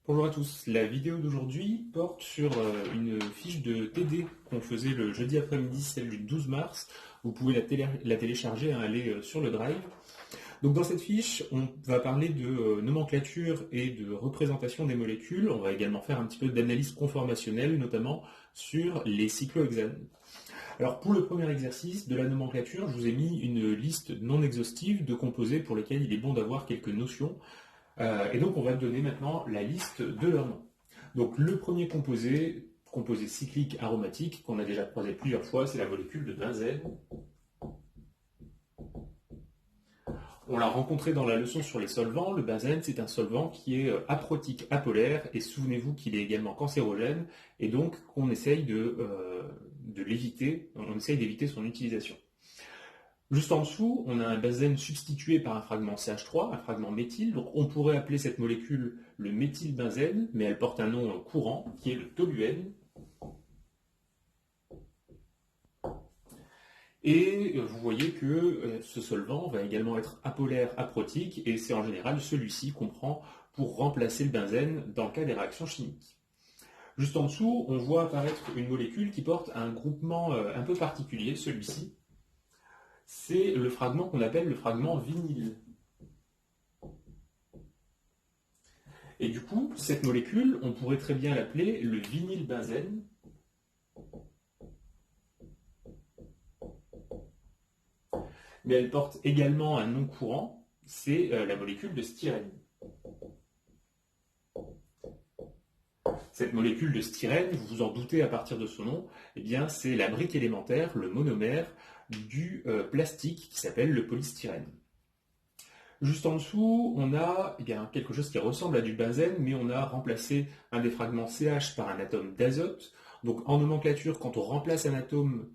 Bonjour à tous, la vidéo d'aujourd'hui porte sur une fiche de TD qu'on faisait le jeudi après-midi, celle du 12 mars. Vous pouvez la télécharger, hein, elle est sur le Drive. Donc dans cette fiche, on va parler de nomenclature et de représentation des molécules. On va également faire un petit peu d'analyse conformationnelle, notamment sur les cyclohexanes. Alors pour le premier exercice de la nomenclature, je vous ai mis une liste non exhaustive de composés pour lesquels il est bon d'avoir quelques notions. Et donc on va donner maintenant la liste de leurs noms. Donc le premier composé cyclique aromatique, qu'on a déjà croisé plusieurs fois, c'est la molécule de benzène. On l'a rencontré dans la leçon sur les solvants. Le benzène, c'est un solvant qui est aprotique, apolaire, et souvenez-vous qu'il est également cancérogène, et donc qu'on essaye de l'éviter, on essaye d'éviter son utilisation. Juste en dessous, on a un benzène substitué par un fragment CH3, un fragment méthyle. Donc on pourrait appeler cette molécule le méthylbenzène, mais elle porte un nom courant qui est le toluène. Et vous voyez que ce solvant va également être apolaire aprotique, et c'est en général celui-ci qu'on prend pour remplacer le benzène dans le cas des réactions chimiques. Juste en dessous, on voit apparaître une molécule qui porte un groupement un peu particulier, celui-ci. C'est le fragment qu'on appelle le fragment vinyle. Et du coup, cette molécule, on pourrait très bien l'appeler le vinylbenzène. Mais elle porte également un nom courant, c'est la molécule de styrène. Cette molécule de styrène, vous vous en doutez à partir de son nom, eh bien c'est la brique élémentaire, le monomère du plastique qui s'appelle le polystyrène. Juste en dessous, on a quelque chose qui ressemble à du benzène, mais on a remplacé un des fragments CH par un atome d'azote. Donc en nomenclature, quand on remplace un atome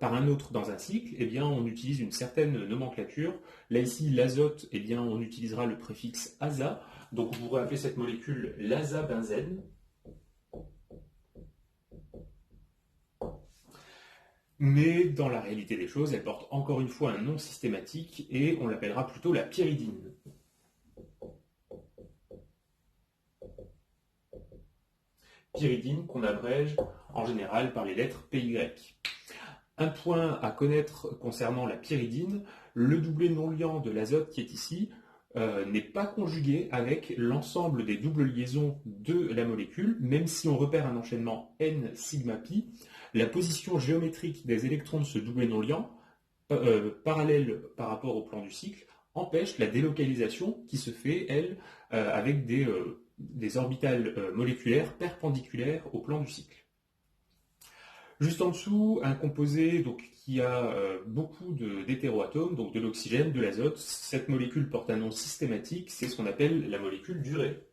par un autre dans un cycle, eh bien, on utilise une certaine nomenclature. Là ici, l'azote, eh bien, on utilisera le préfixe aza. Donc on pourrait appeler cette molécule l'azabenzène. Mais dans la réalité des choses, elle porte encore une fois un nom systématique et on l'appellera plutôt la pyridine. Pyridine qu'on abrège en général par les lettres PY. Un point à connaître concernant la pyridine, le doublet non liant de l'azote qui est ici n'est pas conjugué avec l'ensemble des doubles liaisons de la molécule, même si on repère un enchaînement N sigma pi, la position géométrique des électrons de ce doublet non liant, parallèle par rapport au plan du cycle, empêche la délocalisation qui se fait, elle, avec des orbitales moléculaires perpendiculaires au plan du cycle. Juste en dessous, un composé qui a beaucoup d'hétéroatomes, donc de l'oxygène, de l'azote. Cette molécule porte un nom systématique, c'est ce qu'on appelle la molécule d'urée.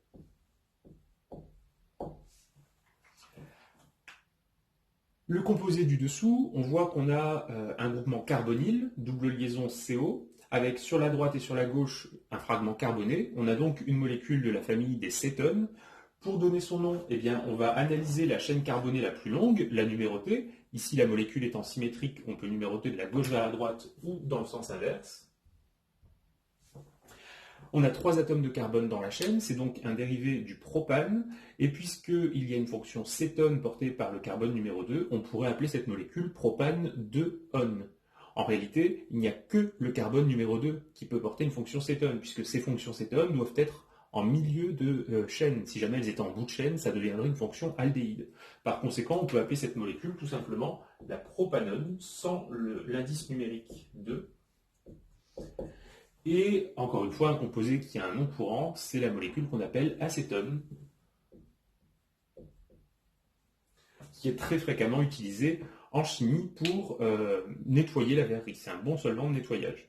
Le composé du dessous, on voit qu'on a un groupement carbonyle, double liaison CO, avec sur la droite et sur la gauche un fragment carboné. On a donc une molécule de la famille des cétones. Pour donner son nom, eh bien, on va analyser la chaîne carbonée la plus longue, la numéroter. Ici, la molécule étant symétrique, on peut numéroter de la gauche vers la droite ou dans le sens inverse. On a 3 atomes de carbone dans la chaîne, c'est donc un dérivé du propane, et puisqu'il y a une fonction cétone portée par le carbone numéro 2, on pourrait appeler cette molécule propane 2-on. En réalité, il n'y a que le carbone numéro 2 qui peut porter une fonction cétone, puisque ces fonctions cétones doivent être en milieu de chaîne. Si jamais elles étaient en bout de chaîne, ça deviendrait une fonction aldéhyde. Par conséquent, on peut appeler cette molécule tout simplement la propanone, sans l'indice numérique 2. Et encore une fois, un composé qui a un nom courant, c'est la molécule qu'on appelle acétone, qui est très fréquemment utilisée en chimie pour nettoyer la verrerie. C'est un bon solvant de nettoyage.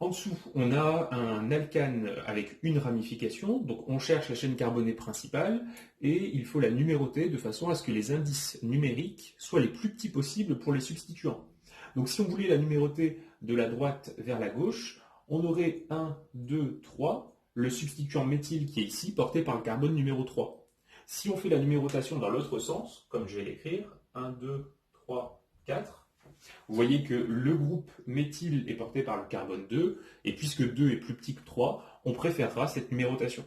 En dessous, on a un alcane avec une ramification, donc on cherche la chaîne carbonée principale et il faut la numéroter de façon à ce que les indices numériques soient les plus petits possibles pour les substituants. Donc si on voulait la numéroter de la droite vers la gauche, on aurait 1, 2, 3, le substituant méthyle qui est ici porté par le carbone numéro 3. Si on fait la numérotation dans l'autre sens, comme je vais l'écrire, 1, 2, 3, 4, vous voyez que le groupe méthyle est porté par le carbone 2, et puisque 2 est plus petit que 3, on préférera cette numérotation.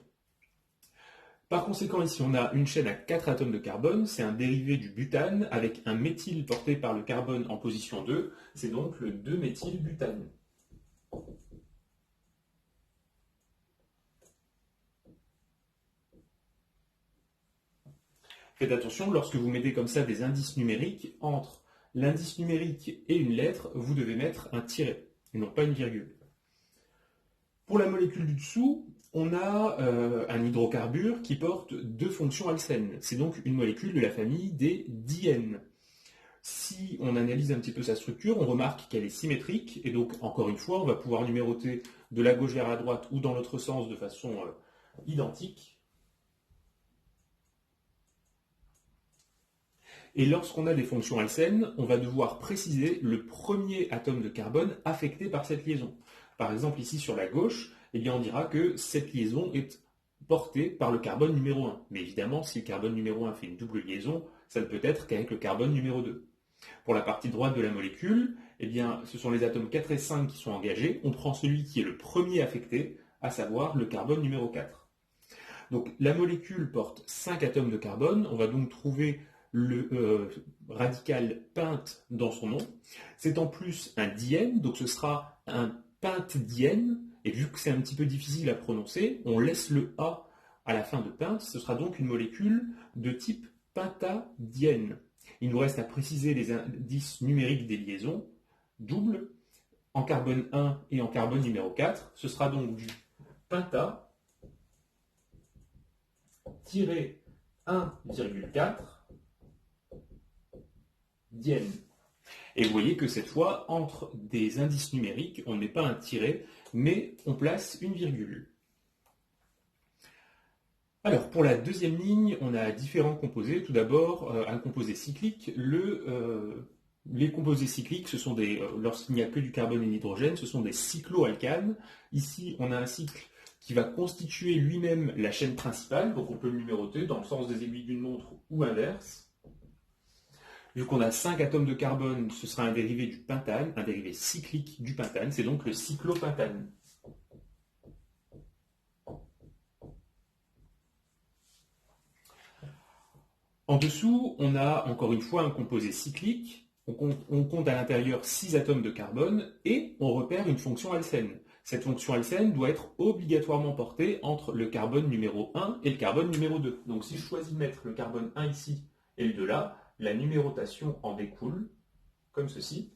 Par conséquent, ici, on a une chaîne à 4 atomes de carbone, c'est un dérivé du butane avec un méthyle porté par le carbone en position 2, c'est donc le 2-méthylbutane. Faites attention, lorsque vous mettez comme ça des indices numériques, entre l'indice numérique et une lettre, vous devez mettre un tiret, et non pas une virgule. Pour la molécule du dessous, on a un hydrocarbure qui porte deux fonctions alcènes. C'est donc une molécule de la famille des diènes. Si on analyse un petit peu sa structure, on remarque qu'elle est symétrique, et donc, encore une fois, on va pouvoir numéroter de la gauche vers la droite ou dans l'autre sens de façon identique. Et lorsqu'on a des fonctions alcènes, on va devoir préciser le premier atome de carbone affecté par cette liaison. Par exemple, ici sur la gauche, eh bien, on dira que cette liaison est portée par le carbone numéro 1. Mais évidemment, si le carbone numéro 1 fait une double liaison, ça ne peut être qu'avec le carbone numéro 2. Pour la partie droite de la molécule, eh bien, ce sont les atomes 4 et 5 qui sont engagés. On prend celui qui est le premier affecté, à savoir le carbone numéro 4. Donc la molécule porte 5 atomes de carbone. On va donc trouver le radical pente dans son nom. C'est en plus un diène, donc ce sera un pentediène. Et vu que c'est un petit peu difficile à prononcer, on laisse le A à la fin de pente. Ce sera donc une molécule de type pentadiène. Il nous reste à préciser les indices numériques des liaisons doubles en carbone 1 et en carbone numéro 4. Ce sera donc du penta 1,4 diène. Et vous voyez que cette fois, entre des indices numériques, on ne met pas un tiret, mais on place une virgule. Alors, pour la deuxième ligne, on a différents composés. Tout d'abord, un composé cyclique. Les composés cycliques, ce sont des, lorsqu'il n'y a que du carbone et de l'hydrogène, ce sont des cycloalcanes. Ici, on a un cycle qui va constituer lui-même la chaîne principale, donc on peut le numéroter dans le sens des aiguilles d'une montre ou inverse. Vu qu'on a 5 atomes de carbone, ce sera un dérivé du pentane, un dérivé cyclique du pentane, c'est donc le cyclopentane. En dessous, on a encore une fois un composé cyclique. On compte à l'intérieur 6 atomes de carbone et on repère une fonction alcène. Cette fonction alcène doit être obligatoirement portée entre le carbone numéro 1 et le carbone numéro 2. Donc si je choisis de mettre le carbone 1 ici et le 2 là, la numérotation en découle comme ceci.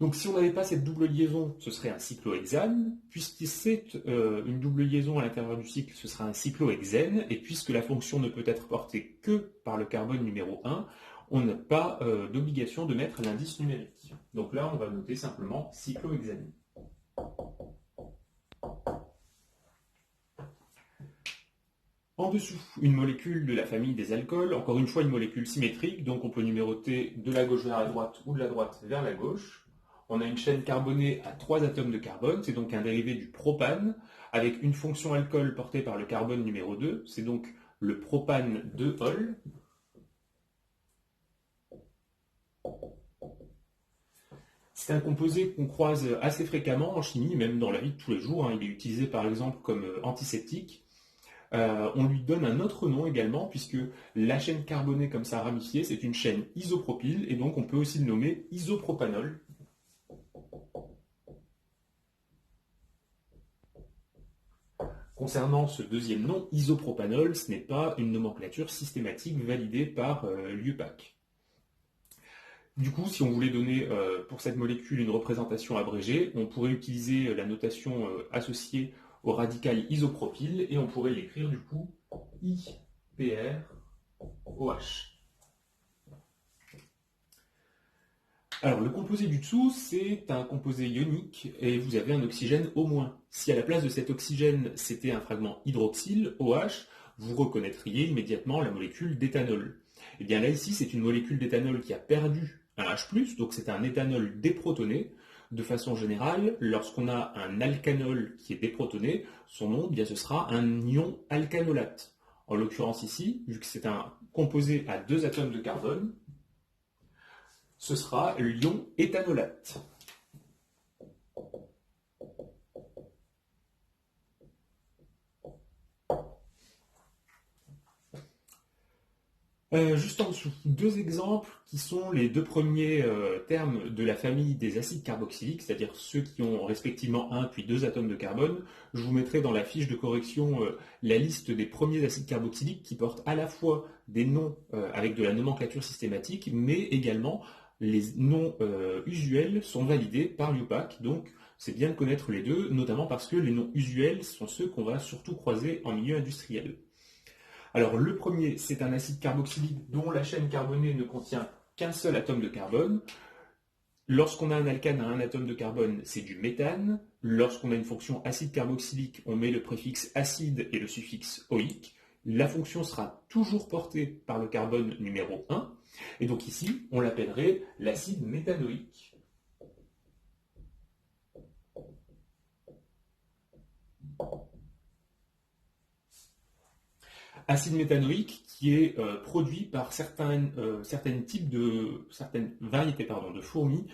Donc si on n'avait pas cette double liaison, ce serait un cyclohexane. Puisque c'est une double liaison à l'intérieur du cycle, ce sera un cyclohexène. Et puisque la fonction ne peut être portée que par le carbone numéro 1, on n'a pas d'obligation de mettre l'indice numérique. Donc là, on va noter simplement cyclohexane. En dessous, une molécule de la famille des alcools, encore une fois une molécule symétrique, donc on peut numéroter de la gauche vers la droite ou de la droite vers la gauche. On a une chaîne carbonée à 3 atomes de carbone, c'est donc un dérivé du propane, avec une fonction alcool portée par le carbone numéro 2, c'est donc le propane 2-ol. C'est un composé qu'on croise assez fréquemment en chimie, même dans la vie de tous les jours. Il est utilisé par exemple comme antiseptique. On lui donne un autre nom également, puisque la chaîne carbonée comme ça ramifiée, c'est une chaîne isopropyle, et donc on peut aussi le nommer isopropanol. Concernant ce deuxième nom, isopropanol, ce n'est pas une nomenclature systématique validée par l'IUPAC. Du coup, si on voulait donner pour cette molécule une représentation abrégée, on pourrait utiliser la notation associée au radical isopropyle et on pourrait l'écrire du coup IPROH. Alors le composé du dessous, c'est un composé ionique et vous avez un oxygène O-. Si à la place de cet oxygène, c'était un fragment hydroxyle, OH, vous reconnaîtriez immédiatement la molécule d'éthanol. Et bien là ici, c'est une molécule d'éthanol qui a perdu un H+, donc c'est un éthanol déprotoné. De façon générale, lorsqu'on a un alcanol qui est déprotoné, son nom, bien, ce sera un ion alcanolate. En l'occurrence ici, vu que c'est un composé à 2 atomes de carbone, ce sera l'ion éthanolate. Juste en dessous, deux exemples qui sont les deux premiers termes de la famille des acides carboxyliques, c'est-à-dire ceux qui ont respectivement un puis deux atomes de carbone. Je vous mettrai dans la fiche de correction la liste des premiers acides carboxyliques qui portent à la fois des noms avec de la nomenclature systématique, mais également les noms usuels sont validés par l'UPAC, donc c'est bien de connaître les deux, notamment parce que les noms usuels sont ceux qu'on va surtout croiser en milieu industriel. Alors le premier, c'est un acide carboxylique dont la chaîne carbonée ne contient qu'un seul atome de carbone. Lorsqu'on a un alcane à un atome de carbone, c'est du méthane. Lorsqu'on a une fonction acide carboxylique, on met le préfixe acide et le suffixe oïque. La fonction sera toujours portée par le carbone numéro 1. Et donc ici, on l'appellerait l'acide méthanoïque. Acide méthanoïque qui est produit par certaines variétés de fourmis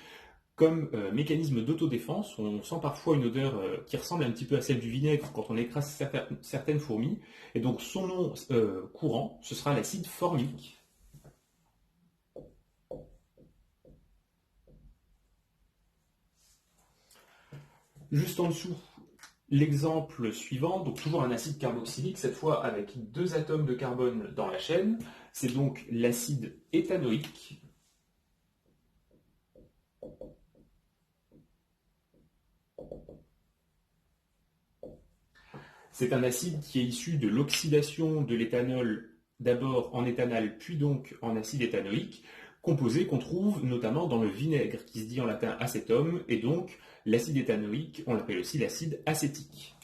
comme mécanisme d'autodéfense. On sent parfois une odeur qui ressemble un petit peu à celle du vinaigre quand on écrase certaines fourmis. Et donc son nom courant, ce sera l'acide formique. Juste en dessous, l'exemple suivant, donc toujours un acide carboxylique, cette fois avec deux atomes de carbone dans la chaîne, c'est donc l'acide éthanoïque. C'est un acide qui est issu de l'oxydation de l'éthanol, d'abord en éthanal, puis donc en acide éthanoïque, composé qu'on trouve notamment dans le vinaigre, qui se dit en latin acétum, et donc l'acide éthanoïque, on l'appelle aussi l'acide acétique.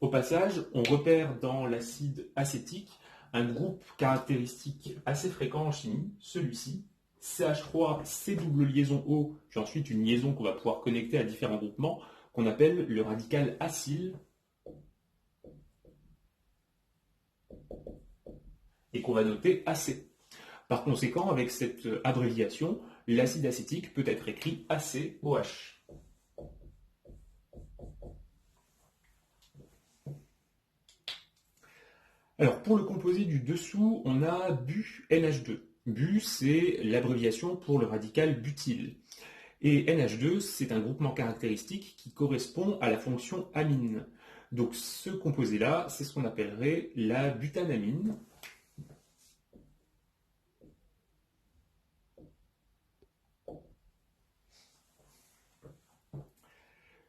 Au passage, on repère dans l'acide acétique un groupe caractéristique assez fréquent en chimie, celui-ci, CH3, C double liaison O, puis ensuite une liaison qu'on va pouvoir connecter à différents groupements, qu'on appelle le radical acyle, et qu'on va noter AC. Par conséquent, avec cette abréviation, l'acide acétique peut être écrit ACOH. Alors, pour le composé du dessous, on a BuNH2. Bu, c'est l'abréviation pour le radical butyle. Et NH2, c'est un groupement caractéristique qui correspond à la fonction amine. Donc ce composé-là, c'est ce qu'on appellerait la butanamine.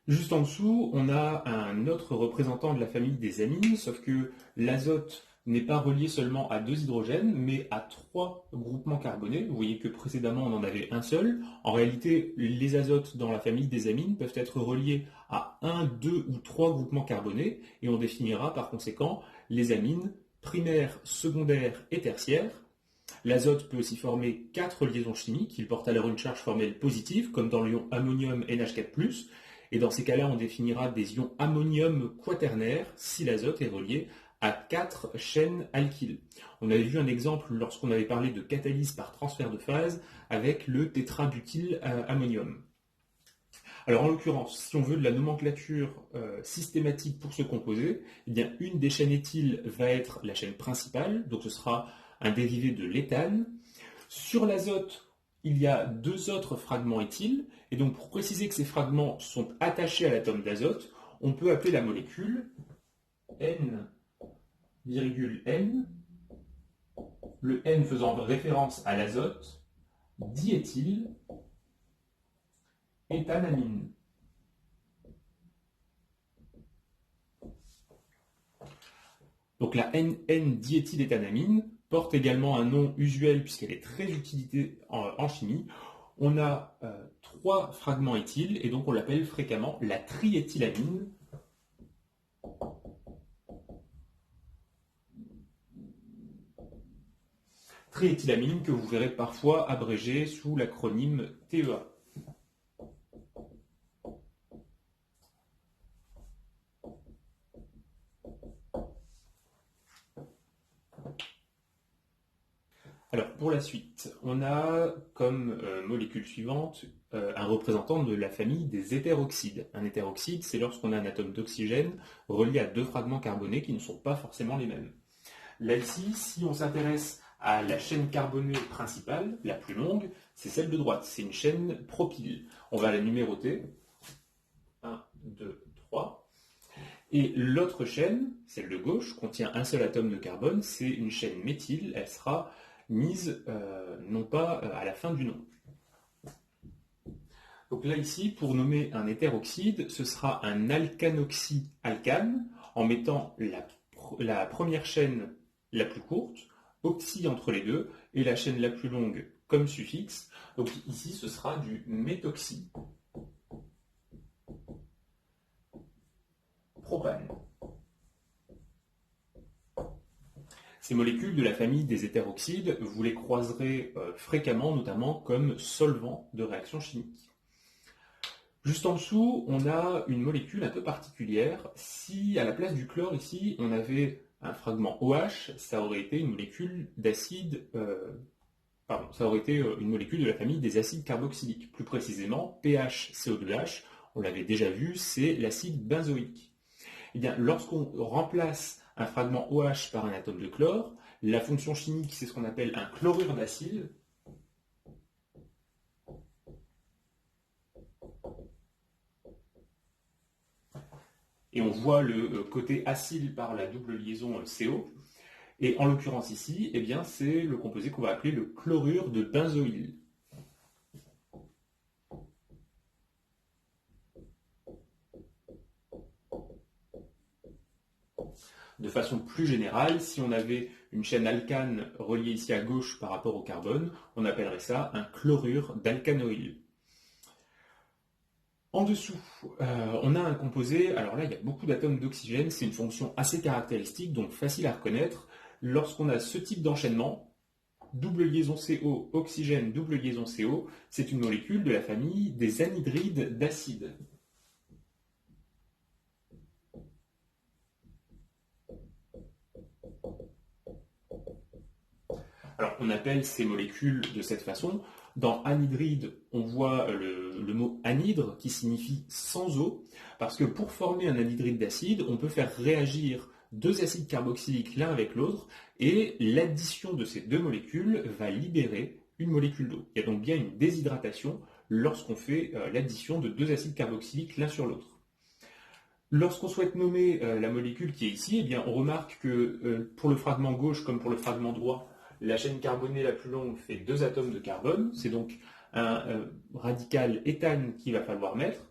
Juste en dessous, on a un autre représentant de la famille des amines, sauf que l'azote n'est pas relié seulement à deux hydrogènes, mais à trois groupements carbonés. Vous voyez que précédemment, on en avait un seul. En réalité, les azotes dans la famille des amines peuvent être reliés à un, deux ou trois groupements carbonés, et on définira par conséquent les amines primaires, secondaires et tertiaires. L'azote peut aussi former quatre liaisons chimiques. Il porte alors une charge formelle positive, comme dans l'ion ammonium NH4+. Et dans ces cas-là, on définira des ions ammonium quaternaires si l'azote est relié à quatre chaînes alkyles. On avait vu un exemple lorsqu'on avait parlé de catalyse par transfert de phase avec le tétrabutyl ammonium. Alors en l'occurrence, si on veut de la nomenclature systématique pour ce composé, eh bien une des chaînes éthyles va être la chaîne principale, donc ce sera un dérivé de l'éthane. Sur l'azote, il y a deux autres fragments éthyles, et donc pour préciser que ces fragments sont attachés à l'atome d'azote, on peut appeler la molécule N, N, le N faisant référence à l'azote, diéthyl, éthanamine. Donc la NN-diéthyléthanamine porte également un nom usuel puisqu'elle est très utilisée en chimie. On a trois fragments éthyles et donc on l'appelle fréquemment la triéthylamine. Triéthylamine que vous verrez parfois abrégée sous l'acronyme TEA. Alors pour la suite, on a comme molécule suivante un représentant de la famille des hétéroxydes. Un hétéroxyde, c'est lorsqu'on a un atome d'oxygène relié à deux fragments carbonés qui ne sont pas forcément les mêmes. Là ici, si on s'intéresse à la chaîne carbonée principale, la plus longue, c'est celle de droite, c'est une chaîne propyle. On va la numéroter. 1, 2, 3. Et l'autre chaîne, celle de gauche, contient un seul atome de carbone, c'est une chaîne méthyle, elle sera mise non pas à la fin du nom. Donc là ici, pour nommer un hétéroxyde, ce sera un alcanoxy-alcane, en mettant la première chaîne la plus courte, oxy entre les deux, et la chaîne la plus longue comme suffixe. Donc ici, ce sera du méthoxy. Propane. Ces molécules de la famille des hétéroxydes, vous les croiserez fréquemment, notamment comme solvants de réactions chimiques. Juste en dessous, on a une molécule un peu particulière. Si à la place du chlore ici, on avait un fragment OH, ça aurait été une molécule d'acide, ça aurait été une molécule de la famille des acides carboxyliques. Plus précisément, PHCO2H, on l'avait déjà vu, c'est l'acide benzoïque. Eh bien, lorsqu'on remplace un fragment OH par un atome de chlore, la fonction chimique, c'est ce qu'on appelle un chlorure d'acyle. Et on voit le côté acyle par la double liaison CO. Et en l'occurrence ici, eh bien, c'est le composé qu'on va appeler le chlorure de benzoyle. De façon plus générale, si on avait une chaîne alcane reliée ici à gauche par rapport au carbone, on appellerait ça un chlorure d'alcanoïl. En dessous, on a un composé, alors là il y a beaucoup d'atomes d'oxygène, c'est une fonction assez caractéristique, donc facile à reconnaître. Lorsqu'on a ce type d'enchaînement, double liaison CO, oxygène, double liaison CO, c'est une molécule de la famille des anhydrides d'acide. Alors on appelle ces molécules de cette façon. Dans anhydride, on voit le mot anhydre qui signifie sans eau, parce que pour former un anhydride d'acide, on peut faire réagir deux acides carboxyliques l'un avec l'autre, et l'addition de ces deux molécules va libérer une molécule d'eau. Il y a donc bien une déshydratation lorsqu'on fait l'addition de deux acides carboxyliques l'un sur l'autre. Lorsqu'on souhaite nommer la molécule qui est ici, eh bien, on remarque que pour le fragment gauche comme pour le fragment droit, la chaîne carbonée la plus longue fait deux atomes de carbone, c'est donc un radical éthane qu'il va falloir mettre,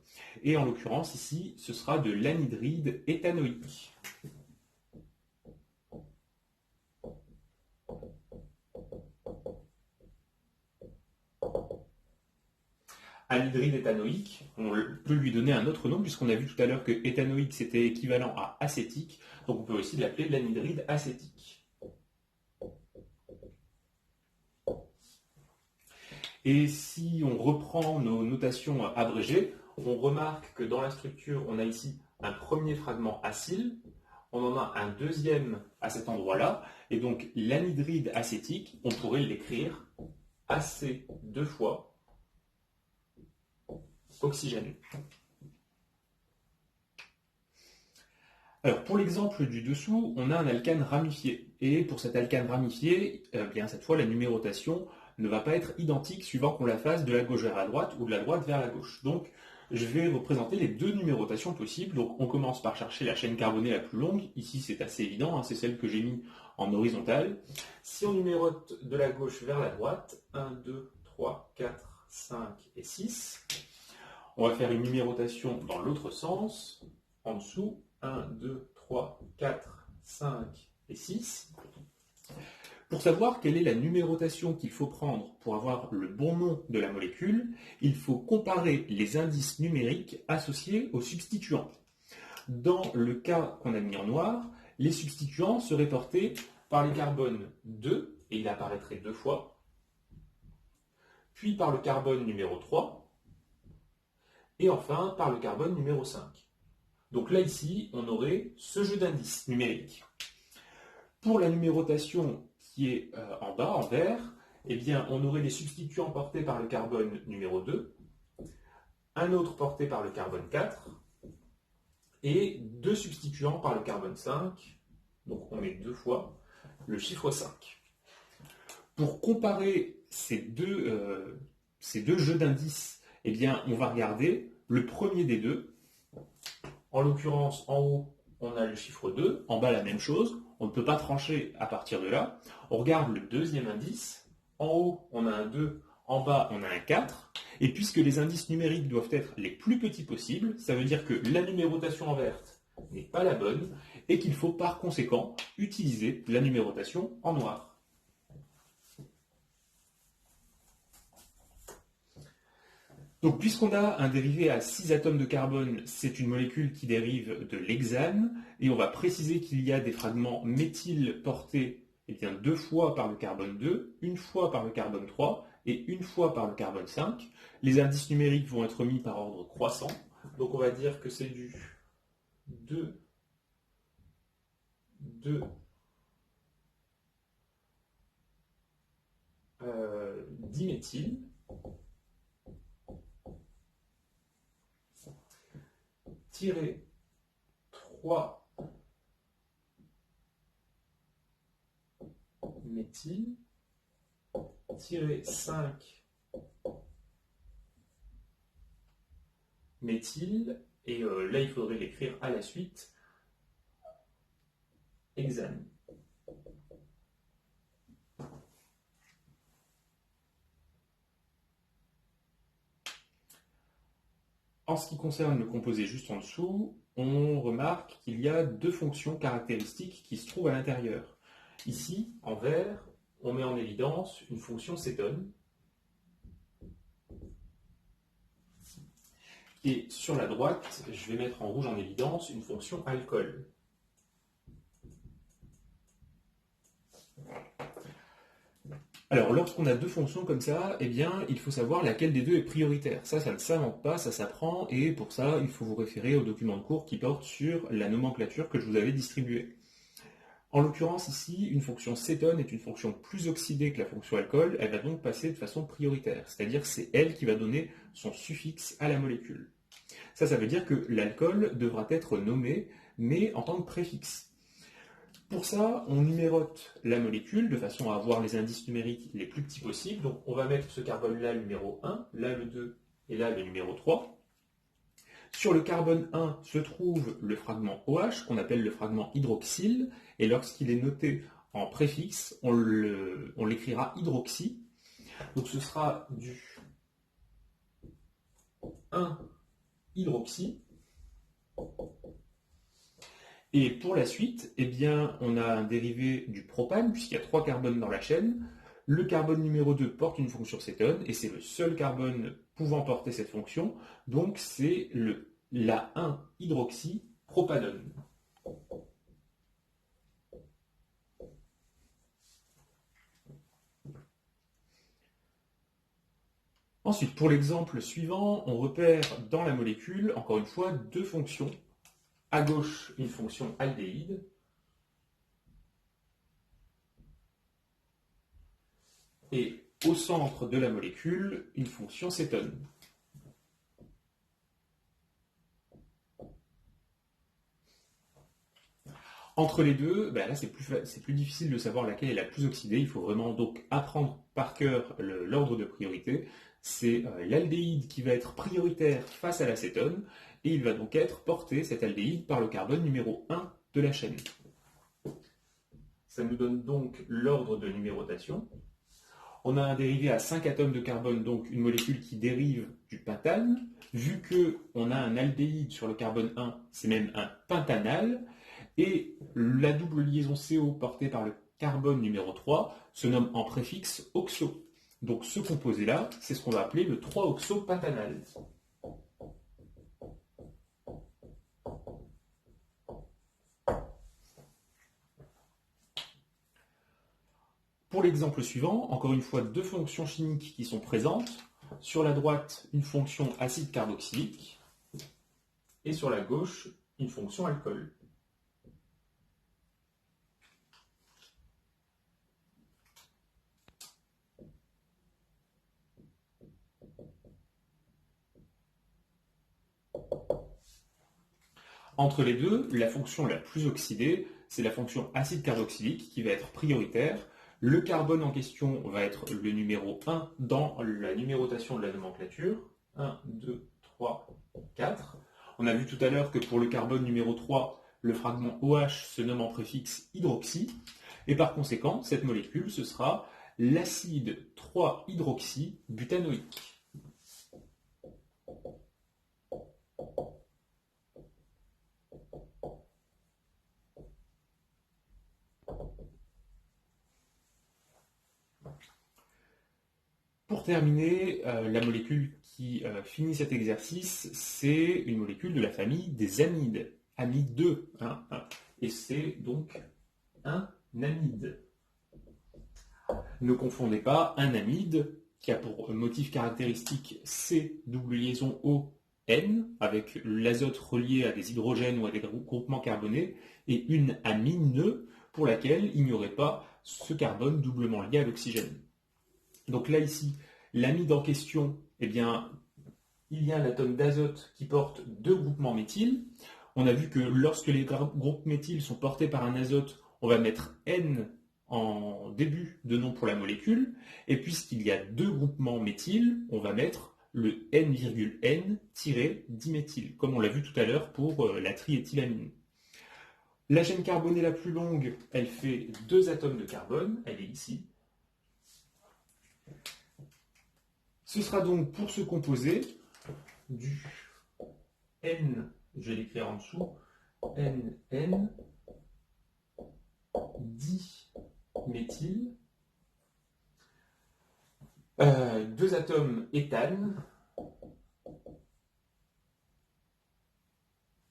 et en l'occurrence ici, ce sera de l'anhydride éthanoïque. Anhydride éthanoïque, on peut lui donner un autre nom, puisqu'on a vu tout à l'heure que éthanoïque c'était équivalent à acétique, donc on peut aussi l'appeler l'anhydride acétique. Et si on reprend nos notations abrégées, on remarque que dans la structure, on a ici un premier fragment acyle, on en a un deuxième à cet endroit-là, et donc l'anhydride acétique, on pourrait l'écrire AC deux fois oxygène. Alors pour l'exemple du dessous, on a un alcane ramifié. Et pour cet alcane ramifié, bien cette fois la numérotation ne va pas être identique suivant qu'on la fasse de la gauche vers la droite ou de la droite vers la gauche. Donc je vais représenter les deux numérotations possibles. Donc on commence par chercher la chaîne carbonée la plus longue. Ici c'est assez évident, hein, c'est celle que j'ai mis en horizontale. Si on numérote de la gauche vers la droite, 1, 2, 3, 4, 5 et 6. On va faire une numérotation dans l'autre sens, en dessous, 1, 2, 3, 4, 5 et 6. Pour savoir quelle est la numérotation qu'il faut prendre pour avoir le bon nom de la molécule, il faut comparer les indices numériques associés aux substituants. Dans le cas qu'on a mis en noir, les substituants seraient portés par le carbone 2, et il apparaîtrait deux fois, puis par le carbone numéro 3, et enfin par le carbone numéro 5. Donc là, ici, on aurait ce jeu d'indices numériques. Pour la numérotation qui est en bas, en vert, eh bien, on aurait les substituants portés par le carbone numéro 2, un autre porté par le carbone 4 et deux substituants par le carbone 5. Donc on met deux fois le chiffre 5. Pour comparer ces deux jeux d'indices, eh bien, on va regarder le premier des deux. En l'occurrence, en haut, on a le chiffre 2, en bas la même chose. On ne peut pas trancher à partir de là. On regarde le deuxième indice. En haut, on a un 2, en bas, on a un 4. Et puisque les indices numériques doivent être les plus petits possibles, ça veut dire que la numérotation en verte n'est pas la bonne et qu'il faut par conséquent utiliser la numérotation en noir. Donc, puisqu'on a un dérivé à 6 atomes de carbone, c'est une molécule qui dérive de l'hexane, et on va préciser qu'il y a des fragments méthyl portés deux fois par le carbone 2, une fois par le carbone 3 et une fois par le carbone 5. Les indices numériques vont être mis par ordre croissant, donc on va dire que c'est du 2, 2, diméthyl, tiré 3 méthyl, tiré 5 méthyl, et là il faudrait l'écrire à la suite, hexane. En ce qui concerne le composé juste en dessous, on remarque qu'il y a deux fonctions caractéristiques qui se trouvent à l'intérieur. Ici, en vert, on met en évidence une fonction cétone. Et sur la droite, je vais mettre en rouge en évidence une fonction alcool. Alors, lorsqu'on a deux fonctions comme ça, eh bien, il faut savoir laquelle des deux est prioritaire. Ça ne s'invente pas, ça s'apprend, et pour ça, il faut vous référer au document de cours qui porte sur la nomenclature que je vous avais distribuée. En l'occurrence, ici, une fonction cétone est une fonction plus oxydée que la fonction alcool, elle va donc passer de façon prioritaire, c'est-à-dire c'est elle qui va donner son suffixe à la molécule. Ça veut dire que l'alcool devra être nommé, mais en tant que préfixe. Pour ça, on numérote la molécule de façon à avoir les indices numériques les plus petits possibles. Donc on va mettre ce carbone-là numéro 1, là le 2 et là le numéro 3. Sur le carbone 1 se trouve le fragment OH, qu'on appelle le fragment hydroxyle, et lorsqu'il est noté en préfixe, on l'écrira hydroxy. Donc ce sera du 1 hydroxy. Et pour la suite, eh bien, on a un dérivé du propane, puisqu'il y a 3 carbones dans la chaîne. Le carbone numéro 2 porte une fonction cétone, et c'est le seul carbone pouvant porter cette fonction, donc c'est la 1-hydroxypropanone. Ensuite, pour l'exemple suivant, on repère dans la molécule, encore une fois, deux fonctions. À gauche, une fonction aldéhyde, et au centre de la molécule, une fonction cétone. Entre les deux, là c'est plus difficile de savoir laquelle est la plus oxydée. Il faut vraiment donc apprendre par cœur l'ordre de priorité. C'est l'aldéhyde qui va être prioritaire face à l'acétone, et il va donc être porté, cet aldéhyde, par le carbone numéro 1 de la chaîne. Ça nous donne donc l'ordre de numérotation. On a un dérivé à 5 atomes de carbone, donc une molécule qui dérive du pentane. Vu qu'on a un aldéhyde sur le carbone 1, c'est même un pentanal. Et la double liaison CO portée par le carbone numéro 3 se nomme en préfixe oxo. Donc ce composé-là, c'est ce qu'on va appeler le 3-oxopentanal. Pour l'exemple suivant, encore une fois, deux fonctions chimiques qui sont présentes. Sur la droite, une fonction acide carboxylique, et sur la gauche, une fonction alcool. Entre les deux, la fonction la plus oxydée, c'est la fonction acide carboxylique qui va être prioritaire. Le carbone en question va être le numéro 1 dans la numérotation de la nomenclature. 1, 2, 3, 4. On a vu tout à l'heure que pour le carbone numéro 3, le fragment OH se nomme en préfixe hydroxy. Et par conséquent, cette molécule, ce sera l'acide 3-hydroxybutanoïque. Pour terminer, la molécule qui finit cet exercice, c'est une molécule de la famille des amides. Amide 2. Et c'est donc un amide. Ne confondez pas un amide qui a pour motif caractéristique C double liaison O N avec l'azote relié à des hydrogènes ou à des groupements carbonés et une amine pour laquelle il n'y aurait pas ce carbone doublement lié à l'oxygène. Donc là ici, l'amide en question, eh bien, il y a un atome d'azote qui porte 2 groupements méthyl. On a vu que lorsque les groupes méthyl sont portés par un azote, on va mettre N en début de nom pour la molécule, et puisqu'il y a 2 groupements méthyl, on va mettre le N,N-diméthyl, comme on l'a vu tout à l'heure pour la triéthylamine. La chaîne carbonée la plus longue, elle fait 2 atomes de carbone, elle est ici. Ce sera donc pour ce composé du N, je vais l'écrire en dessous, NN diméthyl, 2 atomes éthane,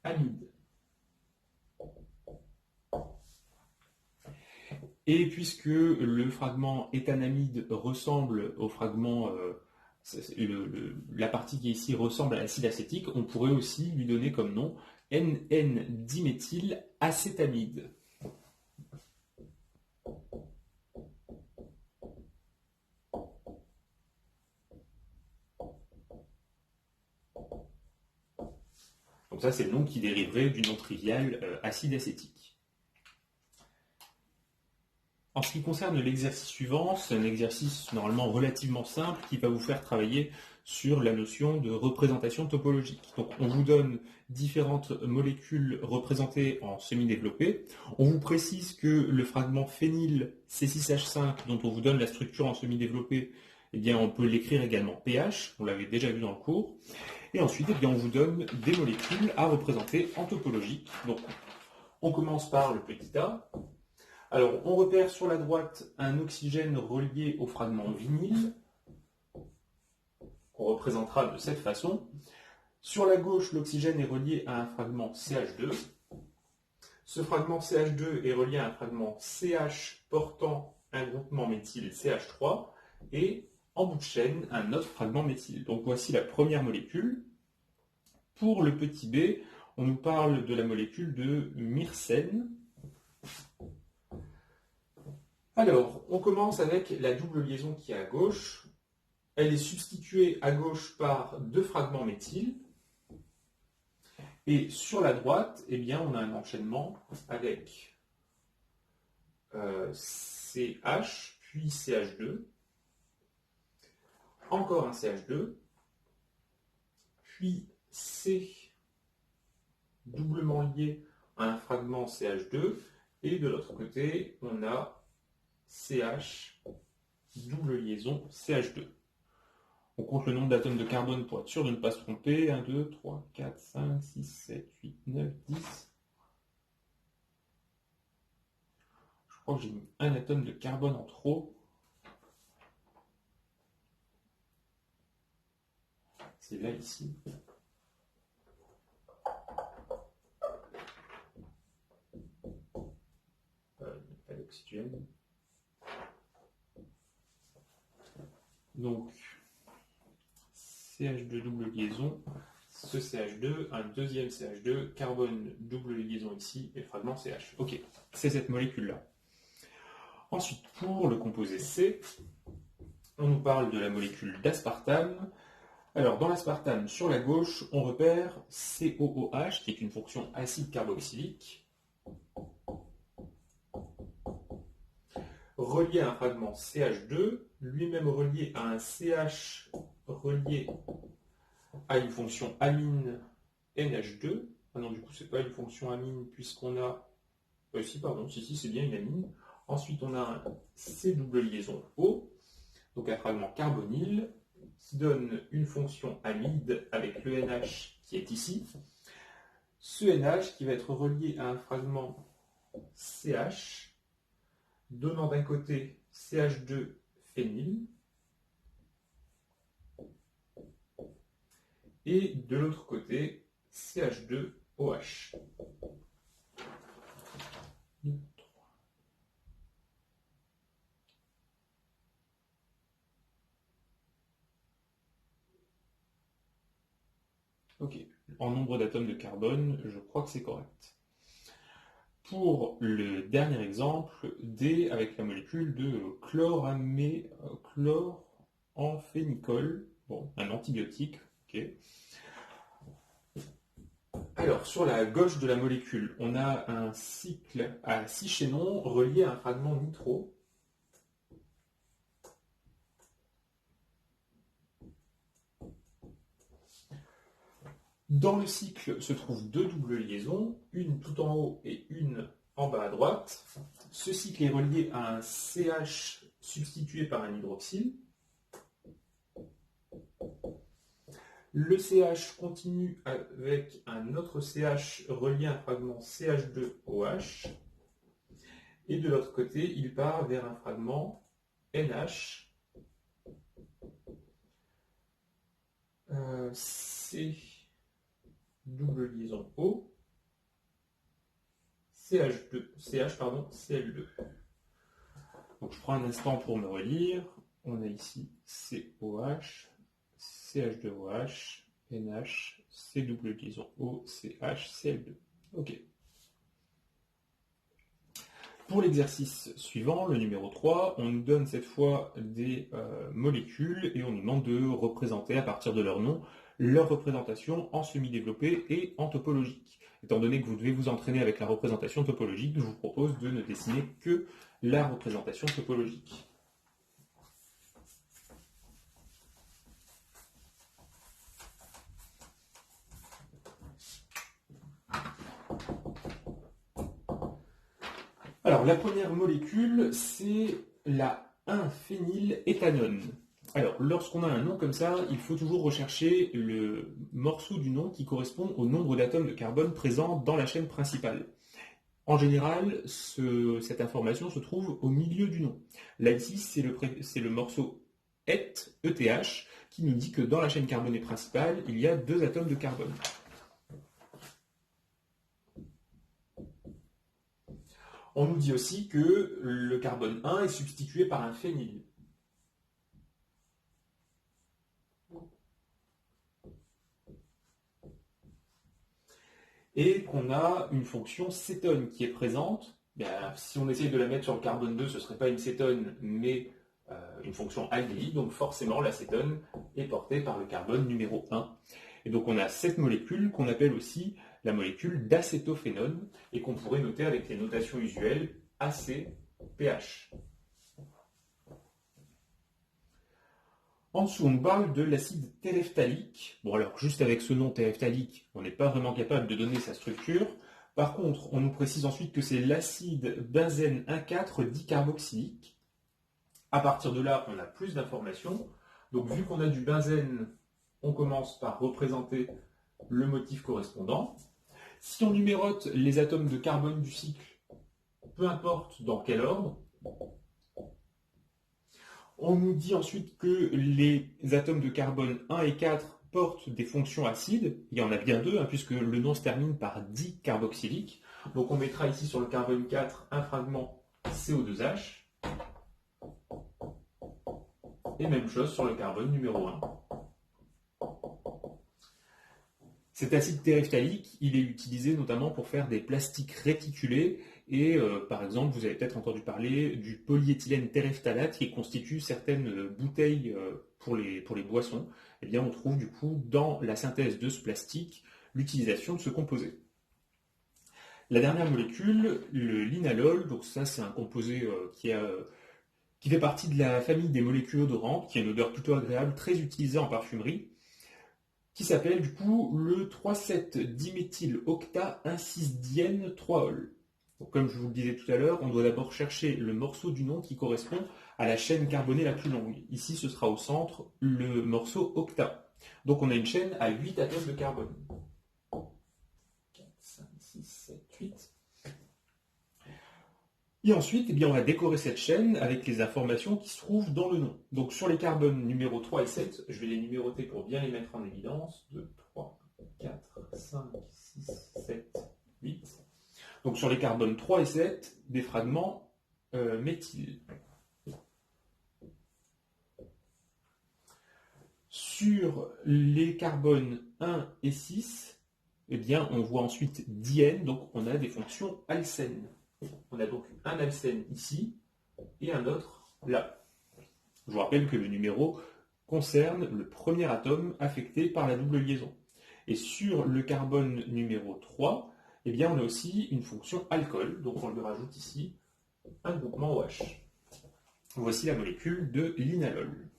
amide. Et puisque le fragment éthanamide ressemble au fragment, la partie qui est ici ressemble à l'acide acétique, on pourrait aussi lui donner comme nom NN-diméthylacétamide. Donc ça, c'est le nom qui dériverait du nom trivial acide acétique. En ce qui concerne l'exercice suivant, c'est un exercice normalement relativement simple qui va vous faire travailler sur la notion de représentation topologique. Donc on vous donne différentes molécules représentées en semi-développé. On vous précise que le fragment phényl C6H5 dont on vous donne la structure en semi-développé, eh bien on peut l'écrire également pH, on l'avait déjà vu dans le cours. Et ensuite, eh bien, on vous donne des molécules à représenter en topologique. Donc on commence par le petit a. Alors, on repère sur la droite un oxygène relié au fragment vinyle, qu'on représentera de cette façon. Sur la gauche, l'oxygène est relié à un fragment CH2. Ce fragment CH2 est relié à un fragment CH portant un groupement méthyle CH3 et en bout de chaîne, un autre fragment méthyle. Donc voici la première molécule. Pour le petit b, on nous parle de la molécule de myrcène. Alors, on commence avec la double liaison qui est à gauche. Elle est substituée à gauche par 2 fragments méthyle. Et sur la droite, eh bien, on a un enchaînement avec CH, puis CH2, encore un CH2, puis C doublement lié à un fragment CH2, et de l'autre côté, on a CH, double liaison CH2. On compte le nombre d'atomes de carbone pour être sûr de ne pas se tromper. 1, 2, 3, 4, 5, 6, 7, 8, 9, 10. Je crois que j'ai mis un atome de carbone en trop. C'est là, ici. Pas d'oxygène. Donc, CH2 double liaison, ce CH2, un deuxième CH2, carbone double liaison ici, et fragment CH. Ok, c'est cette molécule-là. Ensuite, pour le composé C, on nous parle de la molécule d'aspartame. Alors, dans l'aspartame, sur la gauche, on repère COOH, qui est une fonction acide carboxylique, relié à un fragment CH2, lui-même relié à un CH relié à une fonction amine NH2. Ah non, du coup, c'est pas une fonction amine puisqu'on a... si, pardon, si, c'est bien une amine. Ensuite, on a un C double liaison O, donc un fragment carbonyle, qui donne une fonction amide avec le NH qui est ici. Ce NH qui va être relié à un fragment CH, donnant d'un côté CH2 phényl, et de l'autre côté CH2OH. Ok, en nombre d'atomes de carbone, je crois que c'est correct. Pour le dernier exemple, D avec la molécule de chloramphénicol, bon, un antibiotique, ok. Alors, sur la gauche de la molécule, on a un cycle à 6 chaînons relié à un fragment nitro. Dans le cycle se trouvent deux doubles liaisons, une tout en haut et une en bas à droite. Ce cycle est relié à un CH substitué par un hydroxyle. Le CH continue avec un autre CH relié à un fragment CH2OH. Et de l'autre côté, il part vers un fragment NH. C double liaison O. Cl2. Donc je prends un instant pour me relire. On a ici COH, CH2OH, NH, C double liaison O, CH, Cl2. Ok. Pour l'exercice suivant, le numéro 3, on nous donne cette fois des molécules et on nous demande de représenter à partir de leur nom leur représentation en semi-développé et en topologique. Étant donné que vous devez vous entraîner avec la représentation topologique, je vous propose de ne dessiner que la représentation topologique. Alors, la première molécule, c'est la 1-phényléthanone. Alors, lorsqu'on a un nom comme ça, il faut toujours rechercher le morceau du nom qui correspond au nombre d'atomes de carbone présents dans la chaîne principale. En général, cette information se trouve au milieu du nom. Là, ici, c'est le morceau ETH, qui nous dit que dans la chaîne carbonée principale, il y a 2 atomes de carbone. On nous dit aussi que le carbone 1 est substitué par un phényl. Et qu'on a une fonction cétone qui est présente. Bien, si on essaye de la mettre sur le carbone 2, ce ne serait pas une cétone, mais une fonction aldéhyde. Donc forcément, la cétone est portée par le carbone numéro 1. Et donc on a cette molécule qu'on appelle aussi la molécule d'acétophénone et qu'on pourrait noter avec les notations usuelles ACPH. En dessous, on parle de l'acide téréphthalique. Bon, alors, juste avec ce nom téréphthalique, on n'est pas vraiment capable de donner sa structure. Par contre, on nous précise ensuite que c'est l'acide benzène 1,4 dicarboxylique. À partir de là, on a plus d'informations. Donc, vu qu'on a du benzène, on commence par représenter le motif correspondant. Si on numérote les atomes de carbone du cycle, peu importe dans quel ordre, on nous dit ensuite que les atomes de carbone 1 et 4 portent des fonctions acides. Il y en a bien 2, puisque le nom se termine par dicarboxylique. Donc on mettra ici sur le carbone 4 un fragment CO2H. Et même chose sur le carbone numéro 1. Cet acide téréphthalique, il est utilisé notamment pour faire des plastiques réticulés et par exemple, vous avez peut-être entendu parler du polyéthylène téréphthalate qui constitue certaines bouteilles pour les boissons. eh bien, on trouve du coup dans la synthèse de ce plastique l'utilisation de ce composé. La dernière molécule, le linalol, donc ça c'est un composé qui fait partie de la famille des molécules odorantes, qui a une odeur plutôt agréable, très utilisée en parfumerie, qui s'appelle du coup le 3,7-diméthylocta-1,6-diène-3-ol. Donc, comme je vous le disais tout à l'heure, on doit d'abord chercher le morceau du nom qui correspond à la chaîne carbonée la plus longue. Ici, ce sera au centre le morceau octa. Donc on a une chaîne à 8 atomes de carbone. 4, 5, 6, 7, 8. Et ensuite, eh bien, on va décorer cette chaîne avec les informations qui se trouvent dans le nom. Donc sur les carbones numéro 3 et 7, je vais les numéroter pour bien les mettre en évidence. 2, 3, 4, 5, 6, 7, 8. Donc sur les carbones 3 et 7, des fragments méthyl. Sur les carbones 1 et 6, eh bien, on voit ensuite diène, donc on a des fonctions alcènes. On a donc un alcène ici et un autre là. Je vous rappelle que le numéro concerne le premier atome affecté par la double liaison. Et sur le carbone numéro 3, eh bien, on a aussi une fonction alcool, donc on lui rajoute ici un groupement OH. Voici la molécule de linalol.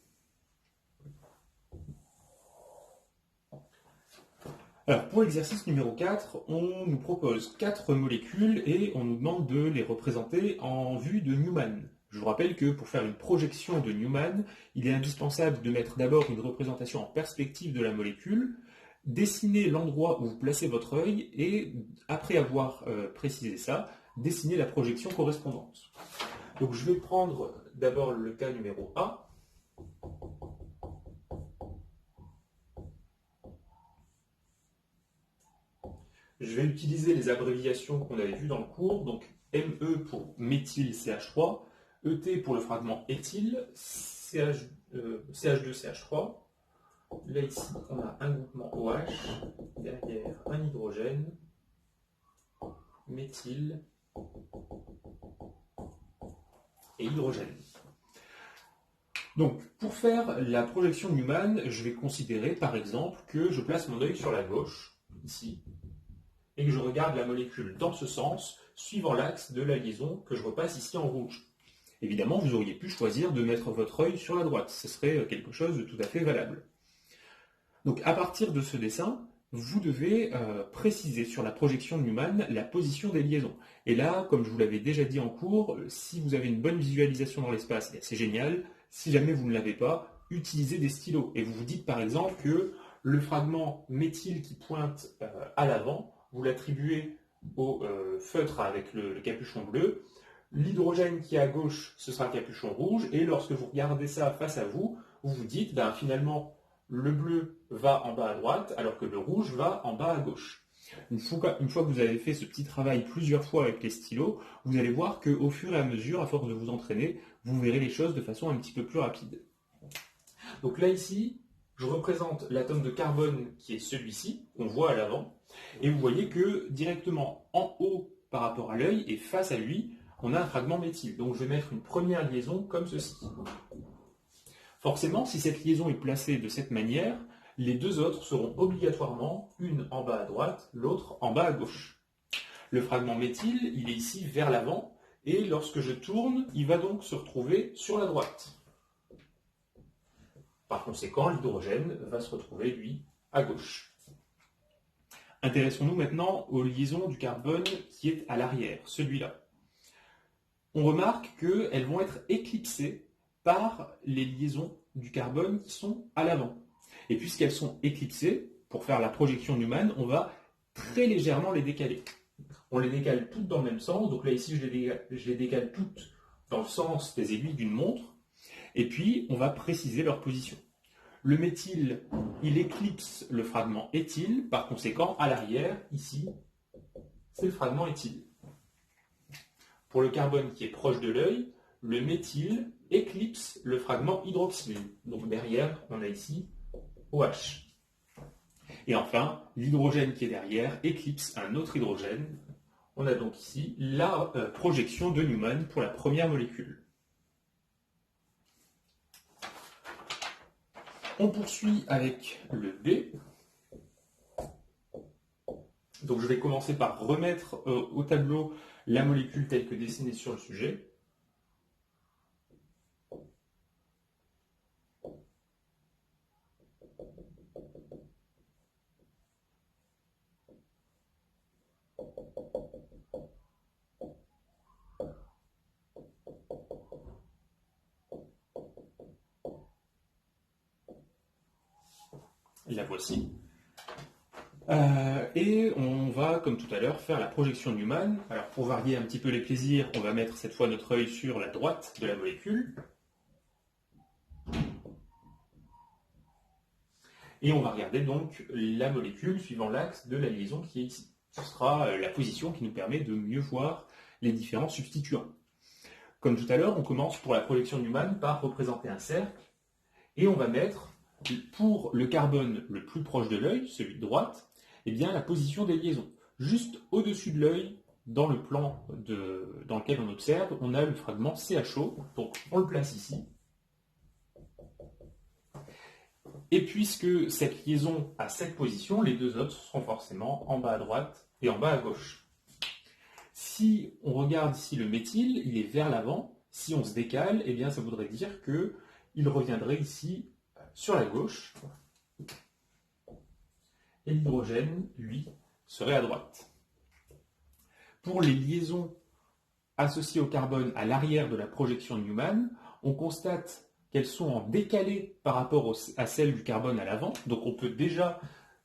Alors, pour l'exercice numéro 4, on nous propose 4 molécules et on nous demande de les représenter en vue de Newman. Je vous rappelle que pour faire une projection de Newman, il est indispensable de mettre d'abord une représentation en perspective de la molécule, dessiner l'endroit où vous placez votre œil et, après avoir précisé ça, dessiner la projection correspondante. Donc je vais prendre d'abord le cas numéro A. Je vais utiliser les abréviations qu'on avait vues dans le cours, donc ME pour méthyle-CH3, ET pour le fragment éthyle, CH2CH3. Là ici, on a un groupement OH, derrière un hydrogène, méthyle et hydrogène. Donc, pour faire la projection de Newman, je vais considérer par exemple que je place mon œil sur la gauche, ici, et que je regarde la molécule dans ce sens, suivant l'axe de la liaison que je repasse ici en rouge. Évidemment, vous auriez pu choisir de mettre votre œil sur la droite, ce serait quelque chose de tout à fait valable. Donc à partir de ce dessin, vous devez préciser sur la projection de Newman la position des liaisons. Et là, comme je vous l'avais déjà dit en cours, si vous avez une bonne visualisation dans l'espace, c'est génial. Si jamais vous ne l'avez pas, utilisez des stylos. Et vous vous dites par exemple que le fragment méthyle qui pointe à l'avant, vous l'attribuez au feutre avec le capuchon bleu. L'hydrogène qui est à gauche, ce sera le capuchon rouge. Et lorsque vous regardez ça face à vous, vous vous dites, finalement, le bleu va en bas à droite, alors que le rouge va en bas à gauche. Une fois que vous avez fait ce petit travail plusieurs fois avec les stylos, vous allez voir qu'au fur et à mesure, à force de vous entraîner, vous verrez les choses de façon un petit peu plus rapide. Donc là, ici, je représente l'atome de carbone qui est celui-ci, qu'on voit à l'avant, et vous voyez que directement en haut par rapport à l'œil et face à lui, on a un fragment méthyle. Donc je vais mettre une première liaison comme ceci. Forcément, si cette liaison est placée de cette manière, les deux autres seront obligatoirement une en bas à droite, l'autre en bas à gauche. Le fragment méthyle, il est ici vers l'avant, et lorsque je tourne, il va donc se retrouver sur la droite. Par conséquent, l'hydrogène va se retrouver, lui, à gauche. Intéressons-nous maintenant aux liaisons du carbone qui est à l'arrière, celui-là. On remarque qu'elles vont être éclipsées par les liaisons du carbone qui sont à l'avant. Et puisqu'elles sont éclipsées, pour faire la projection Newman, on va très légèrement les décaler. On les décale toutes dans le même sens, donc là ici je les décale toutes dans le sens des aiguilles d'une montre, et puis on va préciser leur position. Le méthyle, il éclipse le fragment éthyle, par conséquent à l'arrière, ici, c'est le fragment éthyle. Pour le carbone qui est proche de l'œil, le méthyle éclipse le fragment hydroxyle. Donc derrière, on a ici OH. Et enfin, l'hydrogène qui est derrière éclipse un autre hydrogène. On a donc ici la projection de Newman pour la première molécule. On poursuit avec le B. Donc je vais commencer par remettre au tableau la molécule telle que dessinée sur le sujet. La voici. Et on va, comme tout à l'heure, faire la projection Newman. Alors pour varier un petit peu les plaisirs, on va mettre cette fois notre œil sur la droite de la molécule. Et on va regarder donc la molécule suivant l'axe de la liaison qui est ici. Ce sera la position qui nous permet de mieux voir les différents substituants. Comme tout à l'heure, on commence pour la projection Newman par représenter un cercle. Et on va mettre, pour le carbone le plus proche de l'œil, celui de droite, eh bien, la position des liaisons. Juste au-dessus de l'œil, dans le plan dans lequel on observe, on a le fragment CHO. Donc on le place ici. Et puisque cette liaison a cette position, les deux autres seront forcément en bas à droite et en bas à gauche. Si on regarde ici le méthyle, il est vers l'avant. Si on se décale, eh bien, ça voudrait dire qu'il reviendrait ici sur la gauche. Et l'hydrogène, lui, serait à droite. Pour les liaisons associées au carbone à l'arrière de la projection Newman, on constate qu'elles sont en décalé par rapport à celles du carbone à l'avant. Donc on peut déjà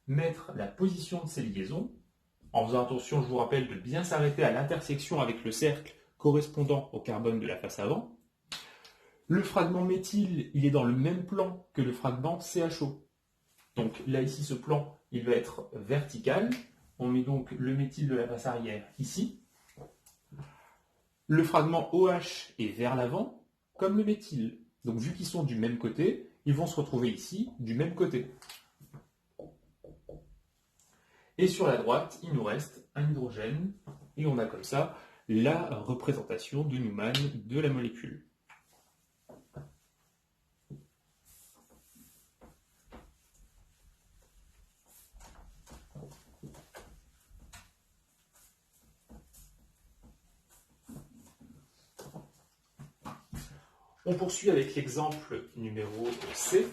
mettre la position de ces liaisons. En faisant attention, je vous rappelle de bien s'arrêter à l'intersection avec le cercle correspondant au carbone de la face avant. Le fragment méthyle, il est dans le même plan que le fragment CHO. Donc là, ici, ce plan, il va être vertical. On met donc le méthyle de la face arrière ici. Le fragment OH est vers l'avant, comme le méthyle. Donc vu qu'ils sont du même côté, ils vont se retrouver ici, du même côté. Et sur la droite, il nous reste un hydrogène, et on a comme ça la représentation de Newman de la molécule. On poursuit avec l'exemple numéro C.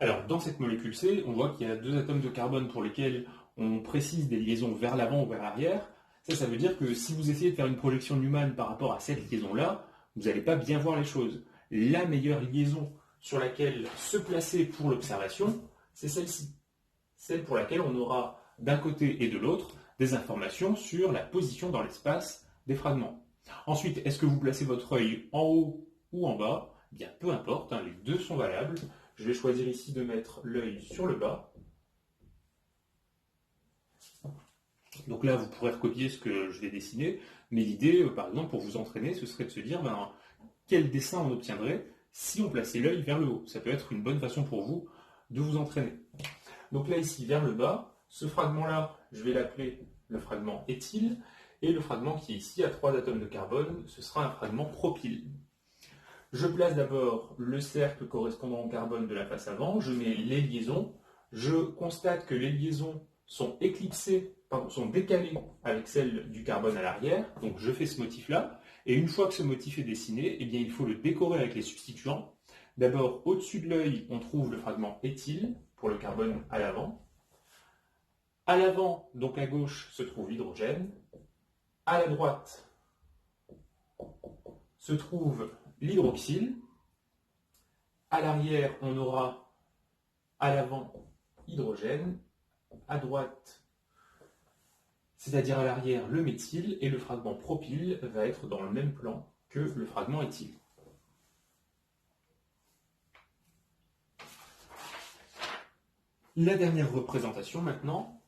Alors, dans cette molécule C, on voit qu'il y a deux atomes de carbone pour lesquels on précise des liaisons vers l'avant ou vers l'arrière. Ça veut dire que si vous essayez de faire une projection Newman par rapport à cette liaison-là, vous n'allez pas bien voir les choses. La meilleure liaison sur laquelle se placer pour l'observation, c'est celle-ci. Celle pour laquelle on aura d'un côté et de l'autre des informations sur la position dans l'espace des fragments. Ensuite, est-ce que vous placez votre œil en haut ou en bas? Eh bien, peu importe, les deux sont valables. Je vais choisir ici de mettre l'œil sur le bas. Donc là, vous pourrez recopier ce que je vais dessiner, mais l'idée, par exemple, pour vous entraîner, ce serait de se dire quel dessin on obtiendrait si on plaçait l'œil vers le haut. Ça peut être une bonne façon pour vous de vous entraîner. Donc là, ici, vers le bas, ce fragment-là, je vais l'appeler le fragment éthyle, et le fragment qui est ici, à 3 atomes de carbone, ce sera un fragment propyle. Je place d'abord le cercle correspondant au carbone de la face avant, je mets les liaisons, je constate que les liaisons sont éclipsées, sont décalées avec celles du carbone à l'arrière, donc je fais ce motif-là, et une fois que ce motif est dessiné, eh bien, il faut le décorer avec les substituants. D'abord, au-dessus de l'œil, on trouve le fragment éthyle, pour le carbone à l'avant. À l'avant, donc à gauche, se trouve l'hydrogène. À la droite, se trouve l'hydroxyle. À l'arrière, on aura à l'avant hydrogène. À droite, c'est-à-dire à l'arrière, le méthyle. Et le fragment propyle va être dans le même plan que le fragment éthyle. La dernière représentation maintenant.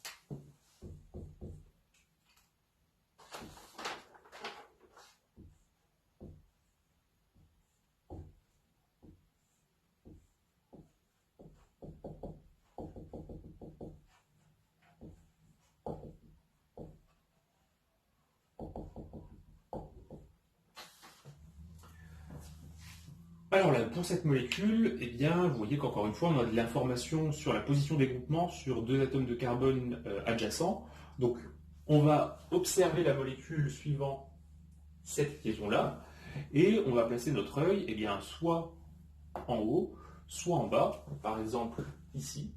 Alors là, pour cette molécule, eh bien, vous voyez qu'encore une fois, on a de l'information sur la position des groupements sur deux atomes de carbone adjacents. Donc, on va observer la molécule suivant cette liaison-là, et on va placer notre œil, eh bien, soit en haut, soit en bas, par exemple ici.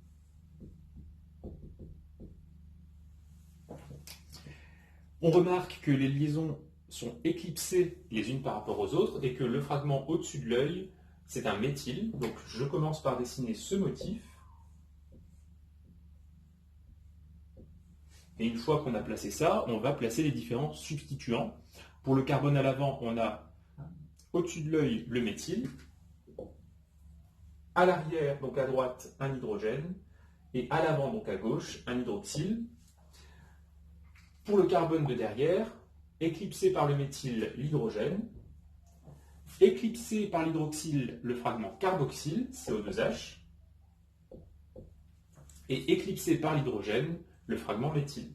On remarque que les liaisons sont éclipsées les unes par rapport aux autres et que le fragment au-dessus de l'œil, c'est un méthyle. Donc je commence par dessiner ce motif. Et une fois qu'on a placé ça, on va placer les différents substituants. Pour le carbone à l'avant, on a au-dessus de l'œil le méthyle. À l'arrière, donc à droite, un hydrogène. Et à l'avant, donc à gauche, un hydroxyle. Pour le carbone de derrière, éclipsé par le méthyle, l'hydrogène. Éclipsé par l'hydroxyle, le fragment carboxyle, CO2H. Et éclipsé par l'hydrogène, le fragment méthyle.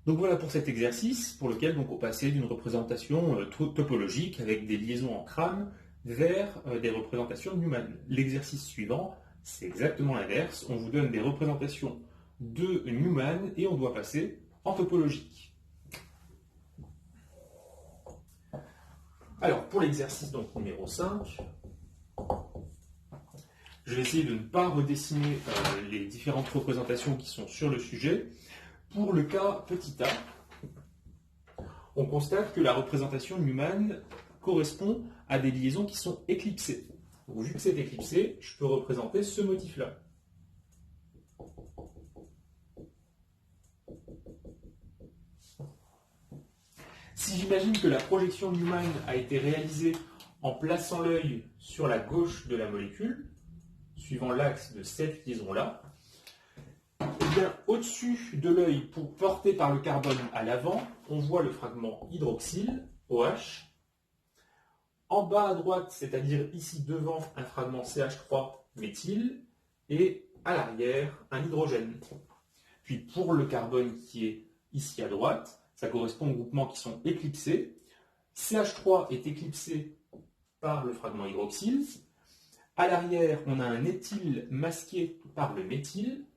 Donc voilà pour cet exercice, pour lequel donc, on passait d'une représentation topologique avec des liaisons en crâne vers des représentations de Newman. L'exercice suivant, c'est exactement l'inverse. On vous donne des représentations de Newman et on doit passer en topologique. Alors, pour l'exercice donc numéro 5, je vais essayer de ne pas redessiner les différentes représentations qui sont sur le sujet. Pour le cas petit a, on constate que la représentation Newman correspond à des liaisons qui sont éclipsées. Donc, vu que c'est éclipsé, je peux représenter ce motif-là. Si j'imagine que la projection Newman a été réalisée en plaçant l'œil sur la gauche de la molécule, suivant l'axe de cette liaison-là, eh bien, au-dessus de l'œil, porté par le carbone à l'avant, on voit le fragment hydroxyle, OH. En bas à droite, c'est-à-dire ici devant, un fragment CH3 méthyle, et à l'arrière, un hydrogène. Puis pour le carbone qui est ici à droite, ça correspond aux groupements qui sont éclipsés. CH3 est éclipsé par le fragment hydroxyle. À l'arrière, on a un éthyle masqué par le méthyle.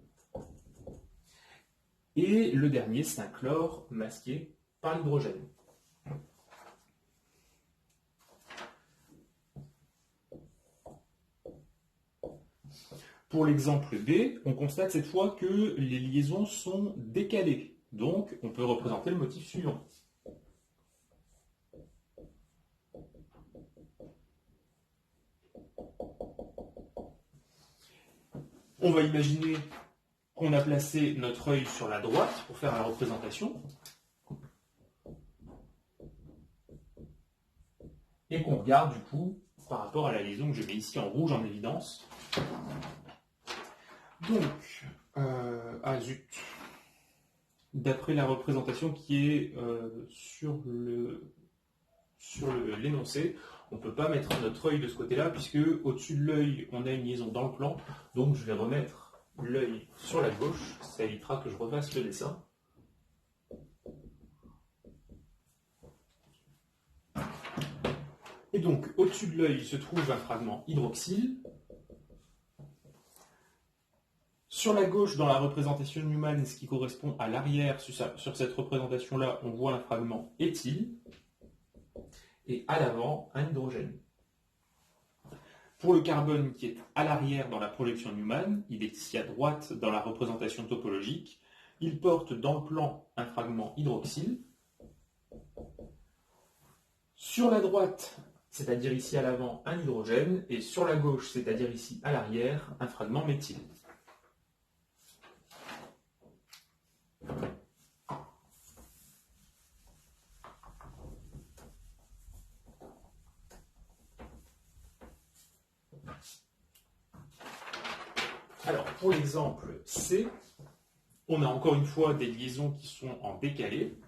Et le dernier, c'est un chlore masqué par l'hydrogène. Pour l'exemple B, on constate cette fois que les liaisons sont décalées. Donc, on peut représenter le motif suivant. On va imaginer qu'on a placé notre œil sur la droite pour faire la représentation. Et qu'on regarde du coup par rapport à la liaison que je mets ici en rouge en évidence. Donc, ah zut, d'après la représentation qui est sur l'énoncé, on ne peut pas mettre notre œil de ce côté-là, puisque au-dessus de l'œil, on a une liaison dans le plan. Donc je vais remettre l'œil sur la gauche, ça évitera que je refasse le dessin. Et donc, au-dessus de l'œil se trouve un fragment hydroxyle. Sur la gauche, dans la représentation de Newman, ce qui correspond à l'arrière, sur cette représentation-là, on voit un fragment éthyle. Et à l'avant, un hydrogène. Pour le carbone qui est à l'arrière dans la projection Newman, il est ici à droite dans la représentation topologique. Il porte dans le plan un fragment hydroxyle. Sur la droite, c'est-à-dire ici à l'avant, un hydrogène. Et sur la gauche, c'est-à-dire ici à l'arrière, un fragment méthyle. Alors, pour l'exemple C, on a encore une fois des liaisons qui sont en décalé.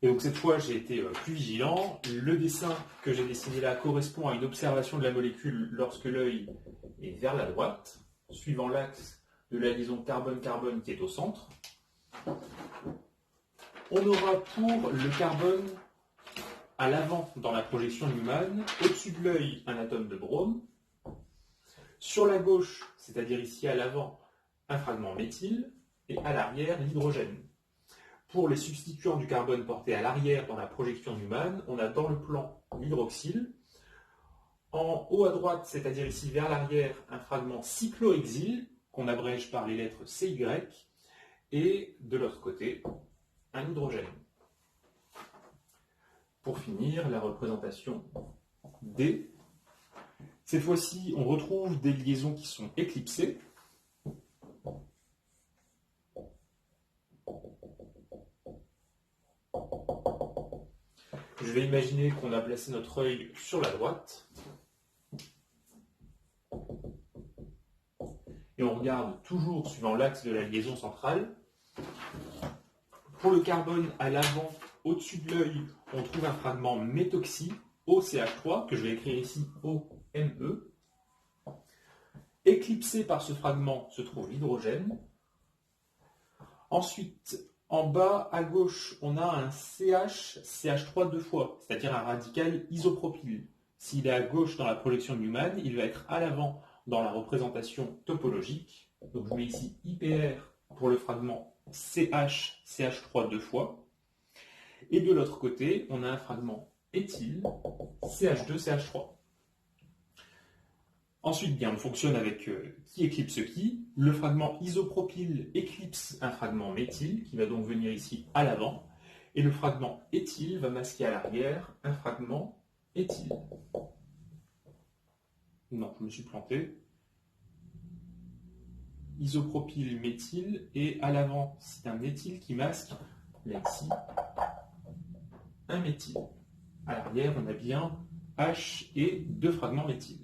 Et donc cette fois, j'ai été plus vigilant. Le dessin que j'ai dessiné là correspond à une observation de la molécule lorsque l'œil est vers la droite, suivant l'axe de la liaison carbone-carbone qui est au centre. On aura pour le carbone à l'avant dans la projection Newman, au-dessus de l'œil, un atome de brome. Sur la gauche, c'est-à-dire ici à l'avant, un fragment méthyle, et à l'arrière, l'hydrogène. Pour les substituants du carbone portés à l'arrière dans la projection Newman, on a dans le plan l'hydroxyle. En haut à droite, c'est-à-dire ici vers l'arrière, un fragment cyclohexyle, qu'on abrège par les lettres CY, et de l'autre côté, un hydrogène. Pour finir, la représentation D. Cette fois-ci, on retrouve des liaisons qui sont éclipsées. Je vais imaginer qu'on a placé notre œil sur la droite. Et on regarde toujours suivant l'axe de la liaison centrale. Pour le carbone à l'avant, au-dessus de l'œil, on trouve un fragment méthoxy, OCH3, que je vais écrire ici OME. Éclipsé par ce fragment se trouve l'hydrogène. Ensuite, en bas à gauche, on a un CH3 deux fois, c'est-à-dire un radical isopropyle. S'il est à gauche dans la projection de Newman, il va être à l'avant dans la représentation topologique. Donc je mets ici IPR pour le fragment CH3 deux fois. Et de l'autre côté, on a un fragment éthyle, CH2CH3. Ensuite, bien, on fonctionne avec qui éclipse qui. Le fragment isopropyle éclipse un fragment méthyle, qui va donc venir ici à l'avant. Et le fragment éthyle va masquer à l'arrière un fragment éthyle. Non, je me suis planté. Isopropyle, méthyle, et à l'avant, c'est un éthyle qui masque, là ici, un méthyle. À l'arrière, on a bien H et deux fragments méthyle.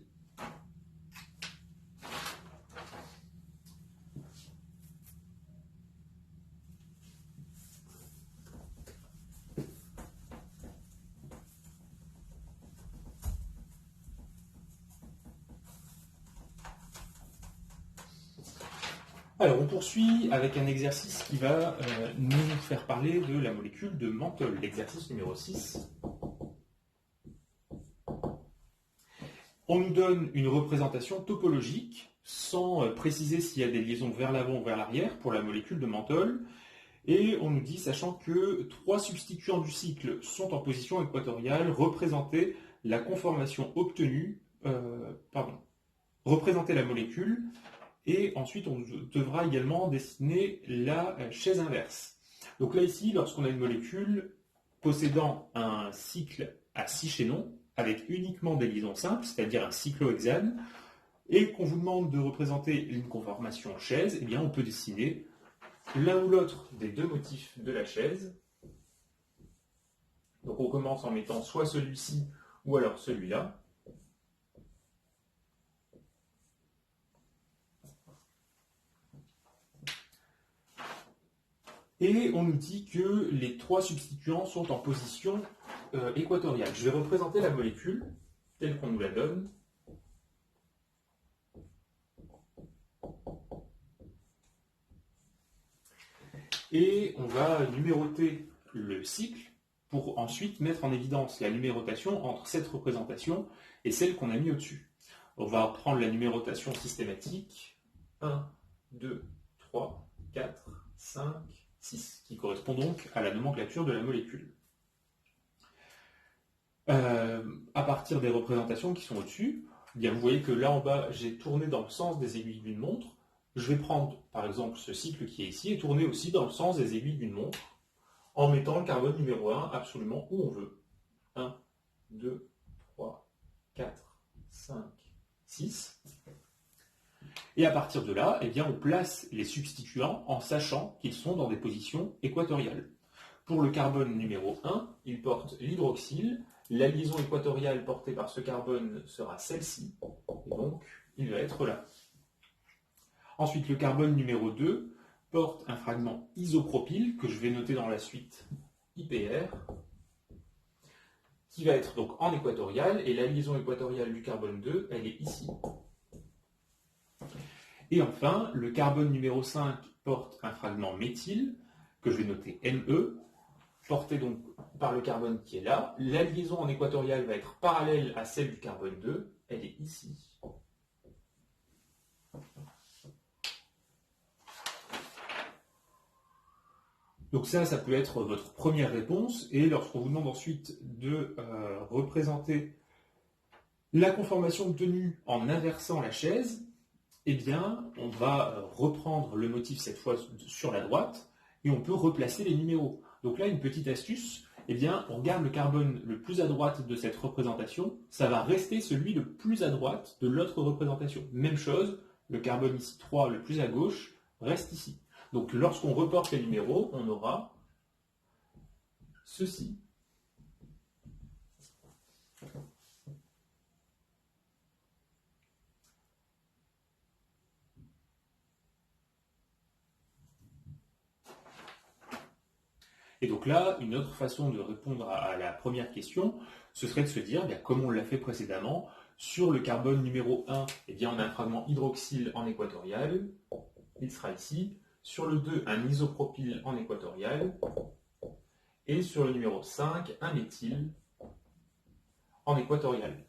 Alors, on poursuit avec un exercice qui va nous faire parler de la molécule de menthol, l'exercice numéro 6. On nous donne une représentation topologique, sans préciser s'il y a des liaisons vers l'avant ou vers l'arrière pour la molécule de menthol, et on nous dit, sachant que 3 substituants du cycle sont en position équatoriale, représenter la conformation obtenue, représenter la molécule. Et ensuite, on devra également dessiner la chaise inverse. Donc là, ici, lorsqu'on a une molécule possédant un cycle à 6 chaînons, avec uniquement des liaisons simples, c'est-à-dire un cyclohexane, et qu'on vous demande de représenter une conformation chaise, eh bien, on peut dessiner l'un ou l'autre des deux motifs de la chaise. Donc on commence en mettant soit celui-ci, ou alors celui-là. Et on nous dit que les 3 substituants sont en position équatoriale. Je vais représenter la molécule telle qu'on nous la donne. Et on va numéroter le cycle pour ensuite mettre en évidence la numérotation entre cette représentation et celle qu'on a mis au-dessus. On va prendre la numérotation systématique 1, 2, 3, 4, 5, 6, qui correspond donc à la nomenclature de la molécule. À partir des représentations qui sont au-dessus, bien vous voyez que là en bas, j'ai tourné dans le sens des aiguilles d'une montre. Je vais prendre par exemple ce cycle qui est ici et tourner aussi dans le sens des aiguilles d'une montre en mettant le carbone numéro 1 absolument où on veut. 1, 2, 3, 4, 5, 6. Et à partir de là, eh bien, on place les substituants en sachant qu'ils sont dans des positions équatoriales. Pour le carbone numéro 1, il porte l'hydroxyle. La liaison équatoriale portée par ce carbone sera celle-ci. Et donc, il va être là. Ensuite, le carbone numéro 2 porte un fragment isopropyle que je vais noter dans la suite IPR, qui va être donc en équatorial, et la liaison équatoriale du carbone 2, elle est ici. Et enfin, le carbone numéro 5 porte un fragment méthyle, que je vais noter ME, porté donc par le carbone qui est là. La liaison en équatorial va être parallèle à celle du carbone 2, elle est ici. Donc ça peut être votre première réponse, et lorsqu'on vous demande ensuite de représenter la conformation obtenue en inversant la chaise, eh bien, on va reprendre le motif cette fois sur la droite, et on peut replacer les numéros. Donc là, une petite astuce, eh bien, on regarde le carbone le plus à droite de cette représentation, ça va rester celui le plus à droite de l'autre représentation. Même chose, le carbone ici 3, le plus à gauche, reste ici. Donc lorsqu'on reporte les numéros, on aura ceci. Et donc là, une autre façon de répondre à la première question, ce serait de se dire, bien, comme on l'a fait précédemment, sur le carbone numéro 1, eh bien, on a un fragment hydroxyle en équatorial, il sera ici. Sur le 2, un isopropyle en équatorial. Et sur le numéro 5, un méthyle en équatorial.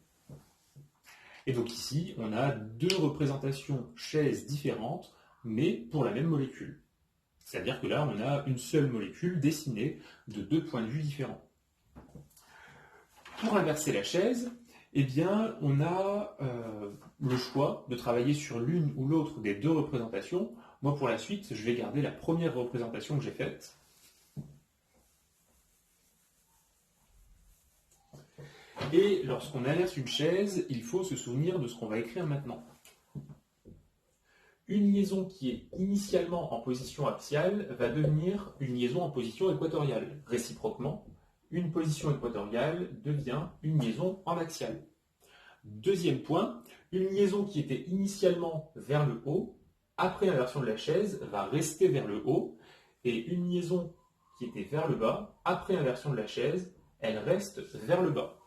Et donc ici, on a deux représentations chaises différentes, mais pour la même molécule. C'est-à-dire que là, on a une seule molécule dessinée de deux points de vue différents. Pour inverser la chaise, eh bien, on a le choix de travailler sur l'une ou l'autre des deux représentations. Moi, pour la suite, je vais garder la première représentation que j'ai faite. Et lorsqu'on inverse une chaise, il faut se souvenir de ce qu'on va écrire maintenant. Une liaison qui est initialement en position axiale va devenir une liaison en position équatoriale. Réciproquement, une position équatoriale devient une liaison en axiale. Deuxième point, une liaison qui était initialement vers le haut, après inversion de la chaise, va rester vers le haut, et une liaison qui était vers le bas, après inversion de la chaise, elle reste vers le bas.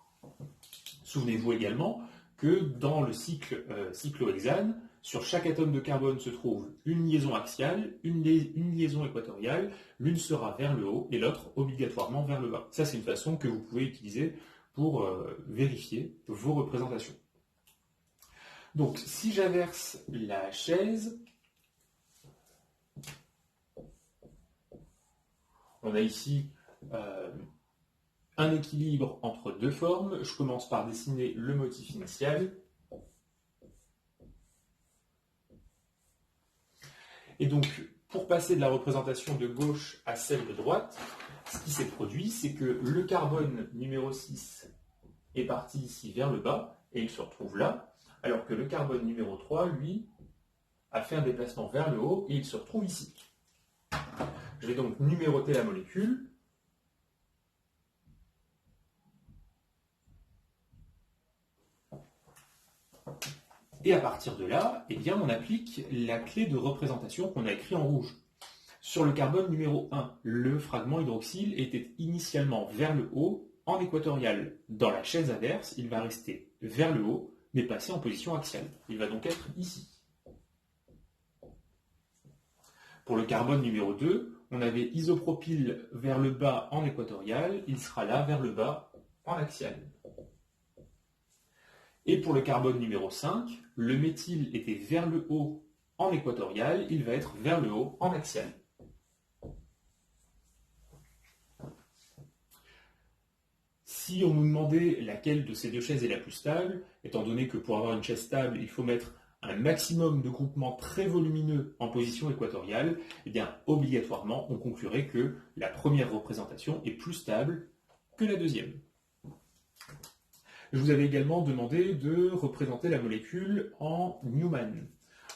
Souvenez-vous également que dans le cyclohexane, sur chaque atome de carbone se trouve une liaison axiale, une liaison équatoriale, l'une sera vers le haut et l'autre obligatoirement vers le bas. Ça, c'est une façon que vous pouvez utiliser pour vérifier vos représentations. Donc, si j'inverse la chaise, on a ici un équilibre entre deux formes. Je commence par dessiner le motif initial. Et donc, pour passer de la représentation de gauche à celle de droite, ce qui s'est produit, c'est que le carbone numéro 6 est parti ici vers le bas, et il se retrouve là, alors que le carbone numéro 3, lui, a fait un déplacement vers le haut, et il se retrouve ici. Je vais donc numéroter la molécule. Et à partir de là, eh bien, on applique la clé de représentation qu'on a écrite en rouge. Sur le carbone numéro 1, le fragment hydroxyle était initialement vers le haut en équatorial. Dans la chaise inverse, il va rester vers le haut, mais passer en position axiale. Il va donc être ici. Pour le carbone numéro 2, on avait isopropyle vers le bas en équatorial, il sera là vers le bas en axial. Et pour le carbone numéro 5, le méthyle était vers le haut en équatorial, il va être vers le haut en axial. Si on nous demandait laquelle de ces deux chaises est la plus stable, étant donné que pour avoir une chaise stable, il faut mettre un maximum de groupements très volumineux en position équatoriale, eh bien, obligatoirement, on conclurait que la première représentation est plus stable que la deuxième. Je vous avais également demandé de représenter la molécule en Newman.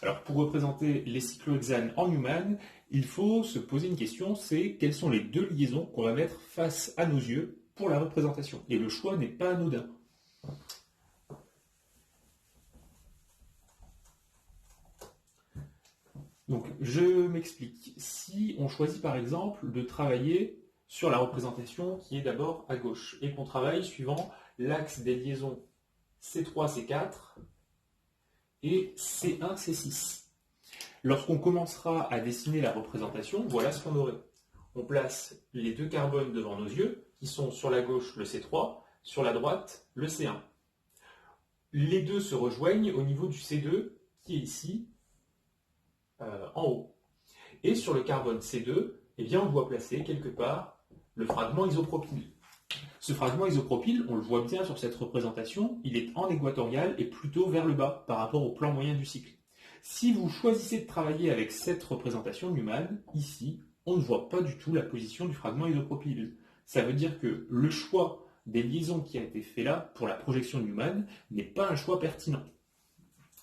Alors, pour représenter les cyclohexanes en Newman, il faut se poser une question, c'est quelles sont les deux liaisons qu'on va mettre face à nos yeux pour la représentation. Et le choix n'est pas anodin. Donc, je m'explique. Si on choisit par exemple de travailler sur la représentation qui est d'abord à gauche et qu'on travaille suivant l'axe des liaisons C3, C4 et C1, C6. Lorsqu'on commencera à dessiner la représentation, voilà ce qu'on aurait. On place les deux carbones devant nos yeux, qui sont sur la gauche le C3, sur la droite le C1. Les deux se rejoignent au niveau du C2, qui est ici, en haut. Et sur le carbone C2, eh bien, on doit placer quelque part le fragment isopropyl. Ce fragment isopropyl, on le voit bien sur cette représentation, il est en équatorial et plutôt vers le bas par rapport au plan moyen du cycle. Si vous choisissez de travailler avec cette représentation Newman, ici, on ne voit pas du tout la position du fragment isopropyl. Ça veut dire que le choix des liaisons qui a été fait là pour la projection Newman n'est pas un choix pertinent.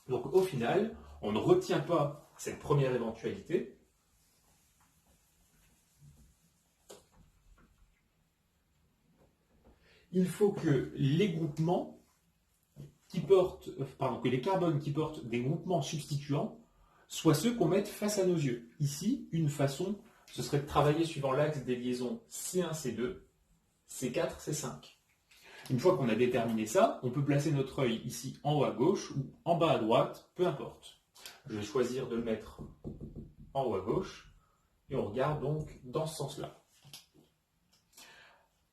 Donc au final, on ne retient pas cette première éventualité. Il faut que les groupements que les carbones qui portent des groupements substituants soient ceux qu'on mette face à nos yeux. Ici, une façon, ce serait de travailler suivant l'axe des liaisons C1, C2, C4, C5. Une fois qu'on a déterminé ça, on peut placer notre œil ici en haut à gauche ou en bas à droite, peu importe. Je vais choisir de le mettre en haut à gauche et on regarde donc dans ce sens-là.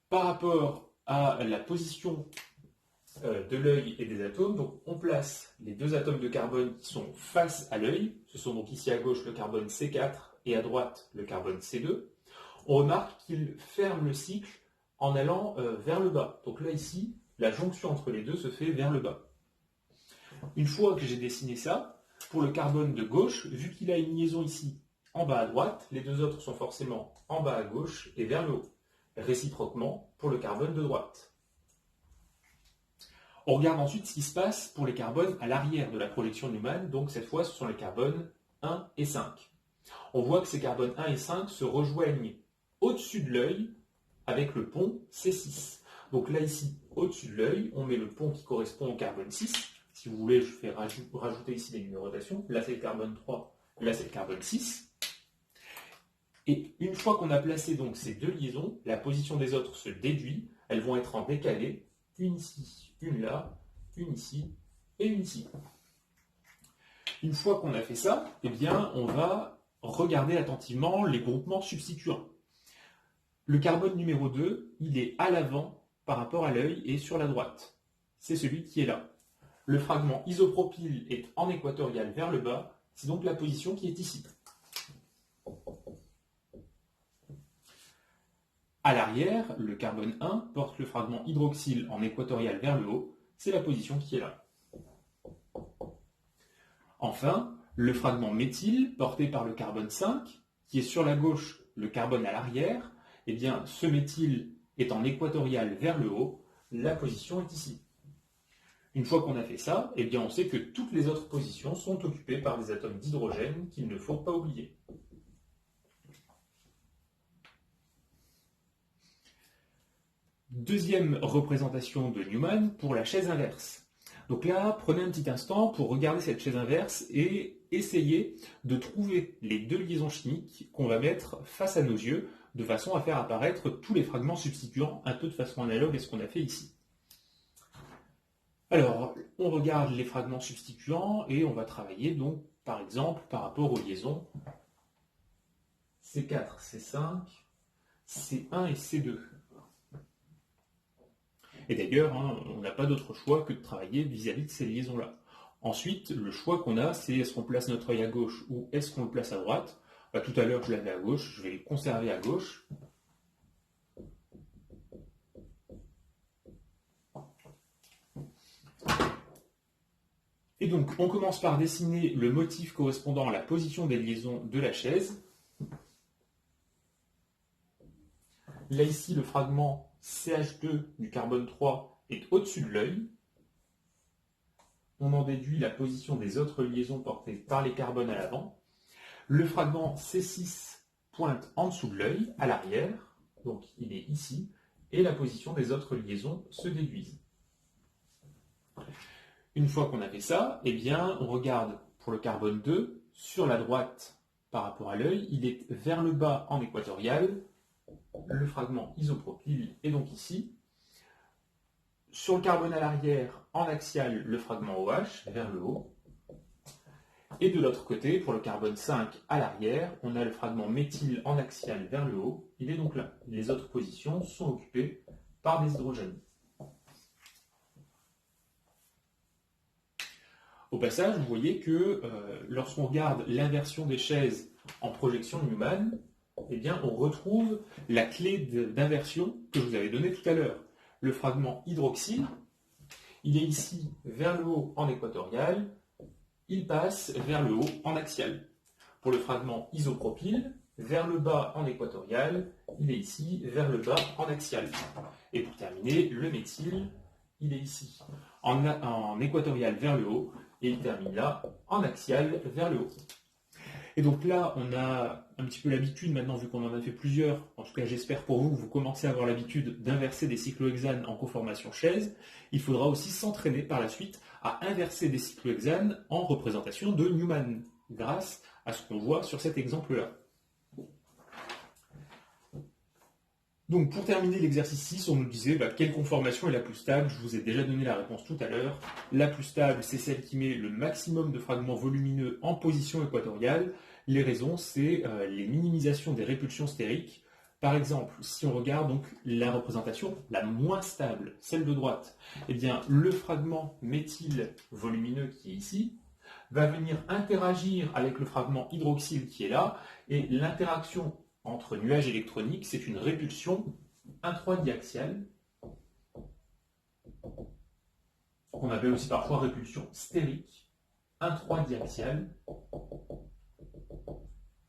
Par rapport à la position de l'œil et des atomes, donc on place les deux atomes de carbone qui sont face à l'œil, ce sont donc ici à gauche le carbone C4 et à droite le carbone C2. On remarque qu'ils ferment le cycle en allant vers le bas. Donc là ici, la jonction entre les deux se fait vers le bas. Une fois que j'ai dessiné ça, pour le carbone de gauche, vu qu'il a une liaison ici en bas à droite, les deux autres sont forcément en bas à gauche et vers le haut. Réciproquement pour le carbone de droite. On regarde ensuite ce qui se passe pour les carbones à l'arrière de la projection Newman, donc cette fois ce sont les carbones 1 et 5. On voit que ces carbones 1 et 5 se rejoignent au-dessus de l'œil avec le pont C6. Donc là ici, au-dessus de l'œil, on met le pont qui correspond au carbone 6. Si vous voulez, je fais rajouter ici les numérotations. Là c'est le carbone 3, là c'est le carbone 6. Et une fois qu'on a placé donc ces deux liaisons, la position des autres se déduit, elles vont être en décalé, une ici, une là, une ici et une ici. Une fois qu'on a fait ça, eh bien, on va regarder attentivement les groupements substituants. Le carbone numéro 2, il est à l'avant par rapport à l'œil et sur la droite. C'est celui qui est là. Le fragment isopropyl est en équatorial vers le bas, c'est donc la position qui est ici. À l'arrière, le carbone 1 porte le fragment hydroxyle en équatorial vers le haut, c'est la position qui est là. Enfin, le fragment méthyle porté par le carbone 5, qui est sur la gauche, le carbone à l'arrière, eh bien ce méthyle est en équatorial vers le haut, la position est ici. Une fois qu'on a fait ça, eh bien on sait que toutes les autres positions sont occupées par des atomes d'hydrogène qu'il ne faut pas oublier. Deuxième représentation de Newman pour la chaise inverse. Donc là, prenez un petit instant pour regarder cette chaise inverse et essayer de trouver les deux liaisons chimiques qu'on va mettre face à nos yeux de façon à faire apparaître tous les fragments substituants un peu de façon analogue à ce qu'on a fait ici. Alors, on regarde les fragments substituants et on va travailler donc, par exemple, par rapport aux liaisons C4, C5, C1 et C2. Et d'ailleurs, on n'a pas d'autre choix que de travailler vis-à-vis de ces liaisons-là. Ensuite, le choix qu'on a, c'est est-ce qu'on place notre œil à gauche ou est-ce qu'on le place à droite. Tout à l'heure, je l'avais à gauche, je vais le conserver à gauche. Et donc, on commence par dessiner le motif correspondant à la position des liaisons de la chaise. Là, ici, le fragment CH2 du carbone 3 est au-dessus de l'œil. On en déduit la position des autres liaisons portées par les carbones à l'avant. Le fragment C6 pointe en dessous de l'œil, à l'arrière, donc il est ici, et la position des autres liaisons se déduisent. Une fois qu'on a fait ça, eh bien, on regarde pour le carbone 2, sur la droite par rapport à l'œil, il est vers le bas en équatorial, le fragment isopropyl est donc ici. Sur le carbone à l'arrière, en axial, le fragment OH vers le haut. Et de l'autre côté, pour le carbone 5 à l'arrière, on a le fragment méthyle en axial vers le haut. Il est donc là. Les autres positions sont occupées par des hydrogènes. Au passage, vous voyez que lorsqu'on regarde l'inversion des chaises en projection Newman, eh bien, on retrouve la clé d'inversion que je vous avais donnée tout à l'heure. Le fragment hydroxyle, il est ici vers le haut en équatorial, il passe vers le haut en axial. Pour le fragment isopropyl, vers le bas en équatorial, il est ici vers le bas en axial. Et pour terminer, le méthyle, il est ici en équatorial vers le haut, et il termine là en axial vers le haut. Et donc là, on a un petit peu l'habitude maintenant, vu qu'on en a fait plusieurs, en tout cas j'espère pour vous, vous commencez à avoir l'habitude d'inverser des cyclohexanes en conformation chaise. Il faudra aussi s'entraîner par la suite à inverser des cyclohexanes en représentation de Newman, grâce à ce qu'on voit sur cet exemple-là. Donc pour terminer l'exercice 6, on nous disait quelle conformation est la plus stable. Je vous ai déjà donné la réponse tout à l'heure. La plus stable, c'est celle qui met le maximum de fragments volumineux en position équatoriale. Les raisons, c'est les minimisations des répulsions stériques. Par exemple, si on regarde donc la représentation la moins stable, celle de droite, eh bien le fragment méthyle volumineux qui est ici va venir interagir avec le fragment hydroxyle qui est là, et l'interaction entre nuages électroniques, c'est une répulsion 1,3 diaxiale, qu'on appelle aussi parfois répulsion stérique, 1,3 diaxiale.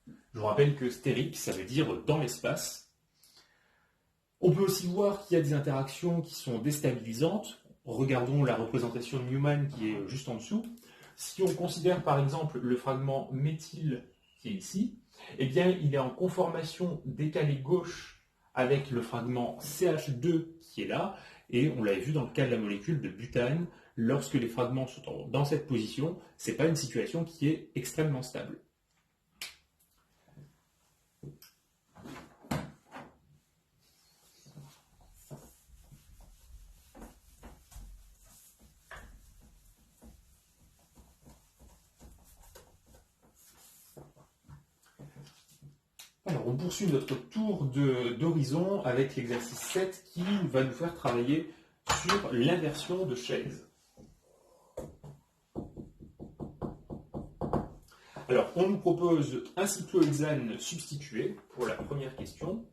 Je vous rappelle que stérique, ça veut dire dans l'espace. On peut aussi voir qu'il y a des interactions qui sont déstabilisantes. Regardons la représentation de Newman qui est juste en dessous. Si on considère par exemple le fragment méthyle qui est ici, eh bien, il est en conformation décalée gauche avec le fragment CH2 qui est là, et on l'avait vu dans le cas de la molécule de butane, lorsque les fragments sont dans cette position, ce n'est pas une situation qui est extrêmement stable. Alors, on poursuit notre tour d'horizon avec l'exercice 7 qui va nous faire travailler sur l'inversion de chaise. Alors, on nous propose un cyclohexane substitué pour la première question.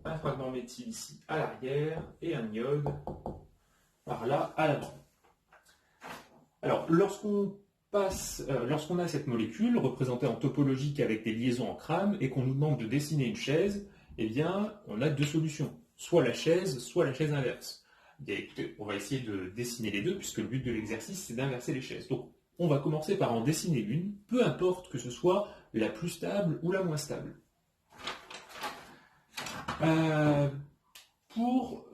Un fragment méthyle ici à l'arrière et un iode par là à l'avant. Alors, lorsqu'on a cette molécule représentée en topologique avec des liaisons en crâne et qu'on nous demande de dessiner une chaise, eh bien, on a deux solutions. Soit la chaise inverse. Bien, écoutez, on va essayer de dessiner les deux, puisque le but de l'exercice, c'est d'inverser les chaises. Donc, on va commencer par en dessiner une, peu importe que ce soit la plus stable ou la moins stable. Pour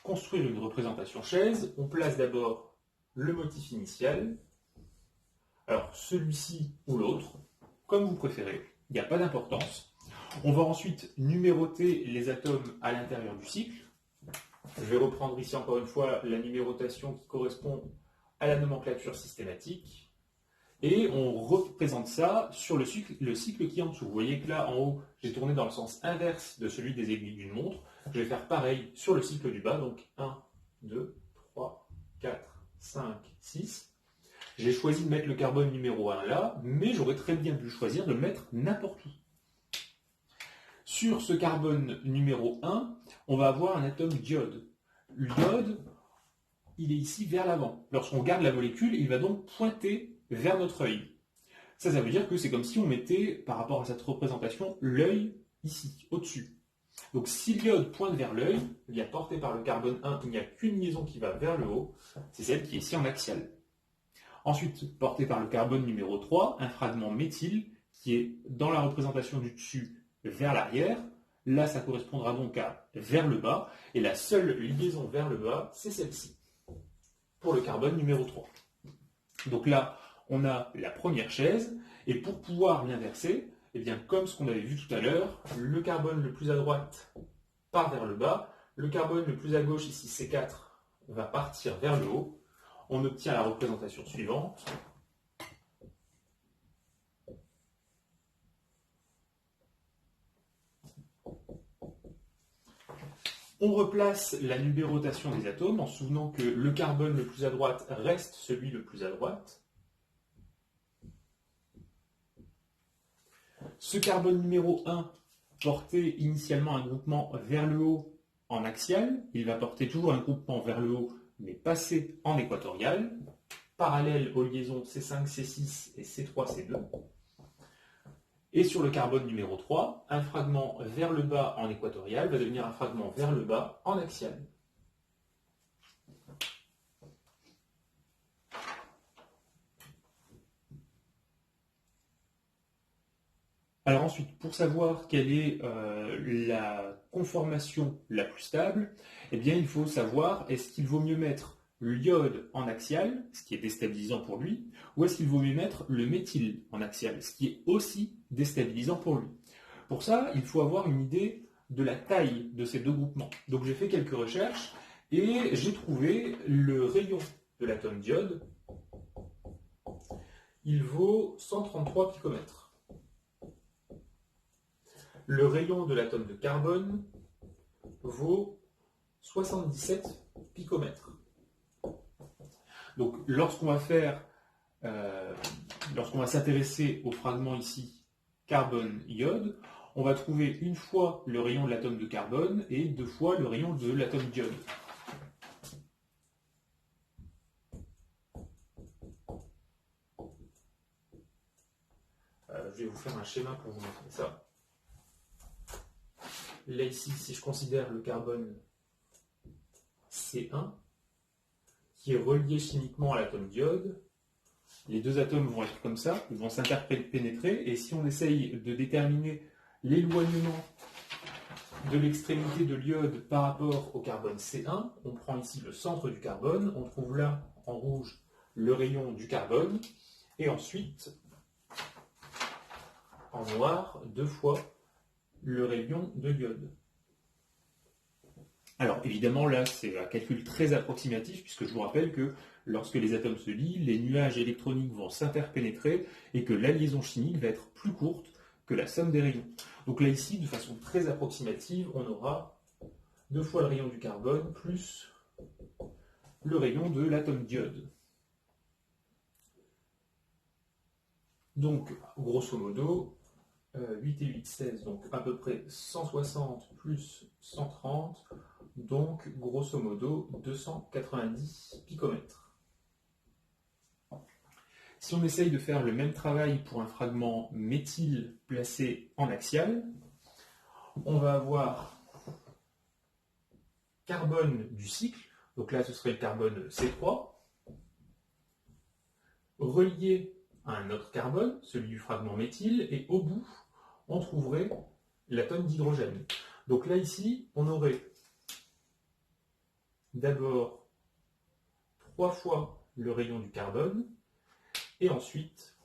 construire une représentation chaise, on place d'abord le motif initial. Alors, celui-ci ou l'autre, comme vous préférez, il n'y a pas d'importance. On va ensuite numéroter les atomes à l'intérieur du cycle. Je vais reprendre ici encore une fois la numérotation qui correspond à la nomenclature systématique. Et on représente ça sur le cycle qui est en dessous. Vous voyez que là, en haut, j'ai tourné dans le sens inverse de celui des aiguilles d'une montre. Je vais faire pareil sur le cycle du bas. Donc 1, 2, 3, 4, 5, 6. J'ai choisi de mettre le carbone numéro 1 là, mais j'aurais très bien pu choisir de le mettre n'importe où. Sur ce carbone numéro 1, on va avoir un atome d'iode. L'iode, il est ici vers l'avant. Lorsqu'on regarde la molécule, il va donc pointer vers notre œil. Ça veut dire que c'est comme si on mettait, par rapport à cette représentation, l'œil ici, au-dessus. Donc si l'iode pointe vers l'œil, il y a porté par le carbone 1, il n'y a qu'une liaison qui va vers le haut, c'est celle qui est ici en axial. Ensuite, porté par le carbone numéro 3, un fragment méthyle qui est dans la représentation du dessus vers l'arrière. Là, ça correspondra donc à vers le bas. Et la seule liaison vers le bas, c'est celle-ci, pour le carbone numéro 3. Donc là, on a la première chaise. Et pour pouvoir l'inverser, Eh bien, comme ce qu'on avait vu tout à l'heure, le carbone le plus à droite part vers le bas, le carbone le plus à gauche, ici C4, va partir vers le haut. On obtient la représentation suivante. On replace la numérotation des atomes en se souvenant que le carbone le plus à droite reste celui le plus à droite. Ce carbone numéro 1 portait initialement un groupement vers le haut en axial. Il va porter toujours un groupement vers le haut, mais passer en équatorial, parallèle aux liaisons C5, C6 et C3, C2. Et sur le carbone numéro 3, un fragment vers le bas en équatorial va devenir un fragment vers le bas en axial. Alors ensuite, pour savoir quelle est la conformation la plus stable, eh bien il faut savoir est-ce qu'il vaut mieux mettre l'iode en axial, ce qui est déstabilisant pour lui, ou est-ce qu'il vaut mieux mettre le méthyle en axial, ce qui est aussi déstabilisant pour lui. Pour ça, il faut avoir une idée de la taille de ces deux groupements. Donc j'ai fait quelques recherches et j'ai trouvé le rayon de l'atome d'iode. Il vaut 133 picomètres. Le rayon de l'atome de carbone vaut 77 picomètres. Donc lorsqu'on va s'intéresser au fragment ici carbone-iode, on va trouver une fois le rayon de l'atome de carbone et deux fois le rayon de l'atome d'iode. Je vais vous faire un schéma pour vous montrer ça. Là ici, si je considère le carbone C1, qui est relié chimiquement à l'atome d'iode, les deux atomes vont être comme ça, ils vont s'interpénétrer, et si on essaye de déterminer l'éloignement de l'extrémité de l'iode par rapport au carbone C1, on prend ici le centre du carbone, on trouve là en rouge le rayon du carbone, et ensuite en noir deux fois le rayon de l'iode. Alors évidemment là c'est un calcul très approximatif puisque je vous rappelle que lorsque les atomes se lient, les nuages électroniques vont s'interpénétrer et que la liaison chimique va être plus courte que la somme des rayons. Donc là ici, de façon très approximative, on aura deux fois le rayon du carbone plus le rayon de l'atome d'iode. Donc grosso modo, 8 et 8, 16, donc à peu près 160 plus 130, donc grosso modo 290 picomètres. Si on essaye de faire le même travail pour un fragment méthyle placé en axial, on va avoir carbone du cycle, donc là ce serait le carbone C3, relié à un autre carbone, celui du fragment méthyle, et au bout, on trouverait l'atome d'hydrogène. Donc là, ici, on aurait d'abord 3 fois le rayon du carbone, et ensuite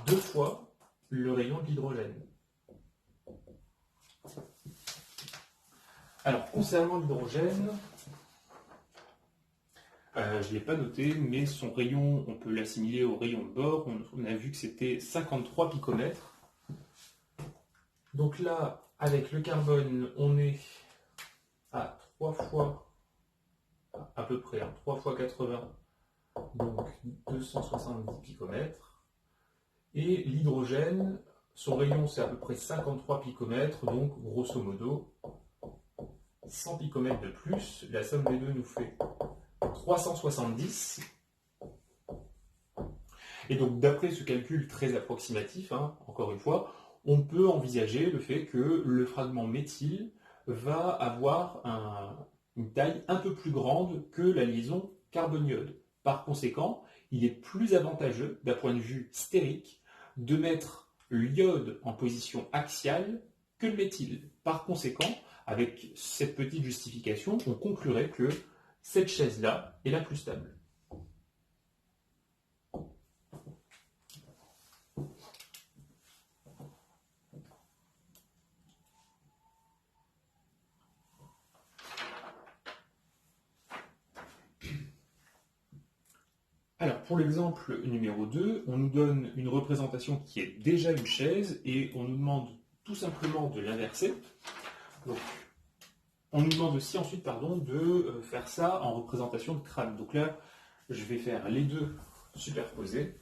2 fois le rayon de l'hydrogène. Alors, concernant l'hydrogène, je ne l'ai pas noté, mais son rayon, on peut l'assimiler au rayon de bord. On a vu que c'était 53 picomètres. Donc là, avec le carbone, on est à 3 fois, à peu près, 3 fois 80, donc 270 picomètres. Et l'hydrogène, son rayon, c'est à peu près 53 picomètres, donc grosso modo, 100 picomètres de plus. La somme des deux nous fait 370. Et donc, d'après ce calcul très approximatif, encore une fois, on peut envisager le fait que le fragment méthyle va avoir une taille un peu plus grande que la liaison carbone-iode. Par conséquent, il est plus avantageux, d'un point de vue stérique, de mettre l'iode en position axiale que le méthyle. Par conséquent, avec cette petite justification, on conclurait que cette chaise-là est la plus stable. Alors, pour l'exemple numéro 2, on nous donne une représentation qui est déjà une chaise et on nous demande tout simplement de l'inverser. Donc, on nous demande aussi ensuite de faire ça en représentation de crâne. Donc là, je vais faire les deux superposés.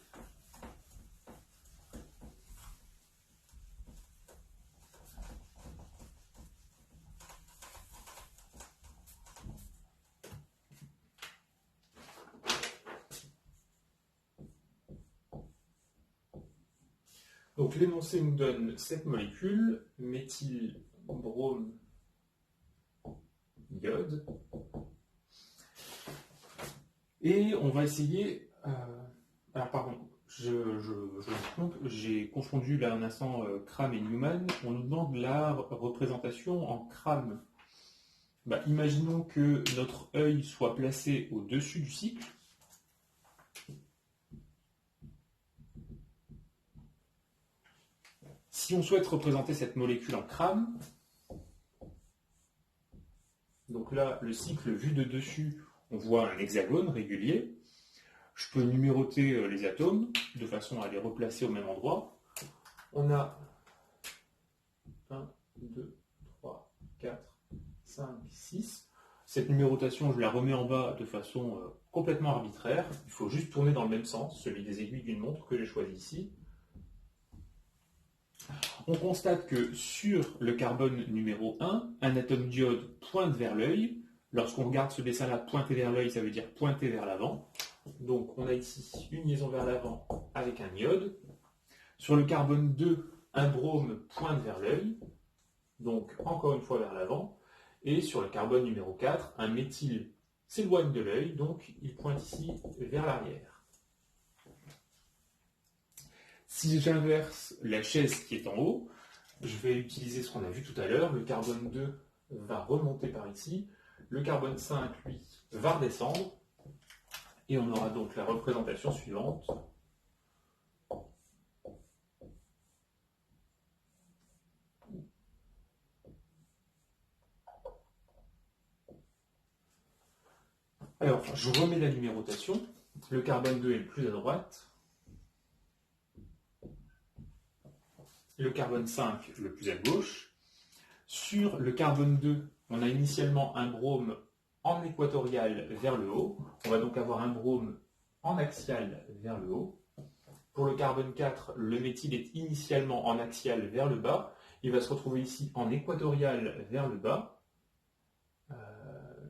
Donc l'énoncé nous donne cette molécule, méthylbrome iode. Et on va essayer... alors pardon, je me trompe, j'ai confondu là un instant Cram et Newman. On nous demande la représentation en Cram. Imaginons que notre œil soit placé au-dessus du cycle. Si on souhaite représenter cette molécule en Cram, donc là, le cycle vu de dessus, on voit un hexagone régulier. Je peux numéroter les atomes de façon à les replacer au même endroit. On a 1, 2, 3, 4, 5, 6. Cette numérotation, je la remets en bas de façon complètement arbitraire. Il faut juste tourner dans le même sens, celui des aiguilles d'une montre que j'ai choisi ici. On constate que sur le carbone numéro 1, un atome d'iode pointe vers l'œil. Lorsqu'on regarde ce dessin-là, pointer vers l'œil, ça veut dire pointer vers l'avant. Donc on a ici une liaison vers l'avant avec un iode. Sur le carbone 2, un brome pointe vers l'œil, donc encore une fois vers l'avant. Et sur le carbone numéro 4, un méthyle s'éloigne de l'œil, donc il pointe ici vers l'arrière. Si j'inverse la chaise qui est en haut, je vais utiliser ce qu'on a vu tout à l'heure. Le carbone 2 va remonter par ici. Le carbone 5, lui, va redescendre. Et on aura donc la représentation suivante. Alors, je remets la numérotation. Le carbone 2 est le plus à droite. Le carbone 5 le plus à gauche. Sur le carbone 2, on a initialement un brome en équatorial vers le haut. On va donc avoir un brome en axial vers le haut. Pour le carbone 4, le méthyle est initialement en axial vers le bas. Il va se retrouver ici en équatorial vers le bas.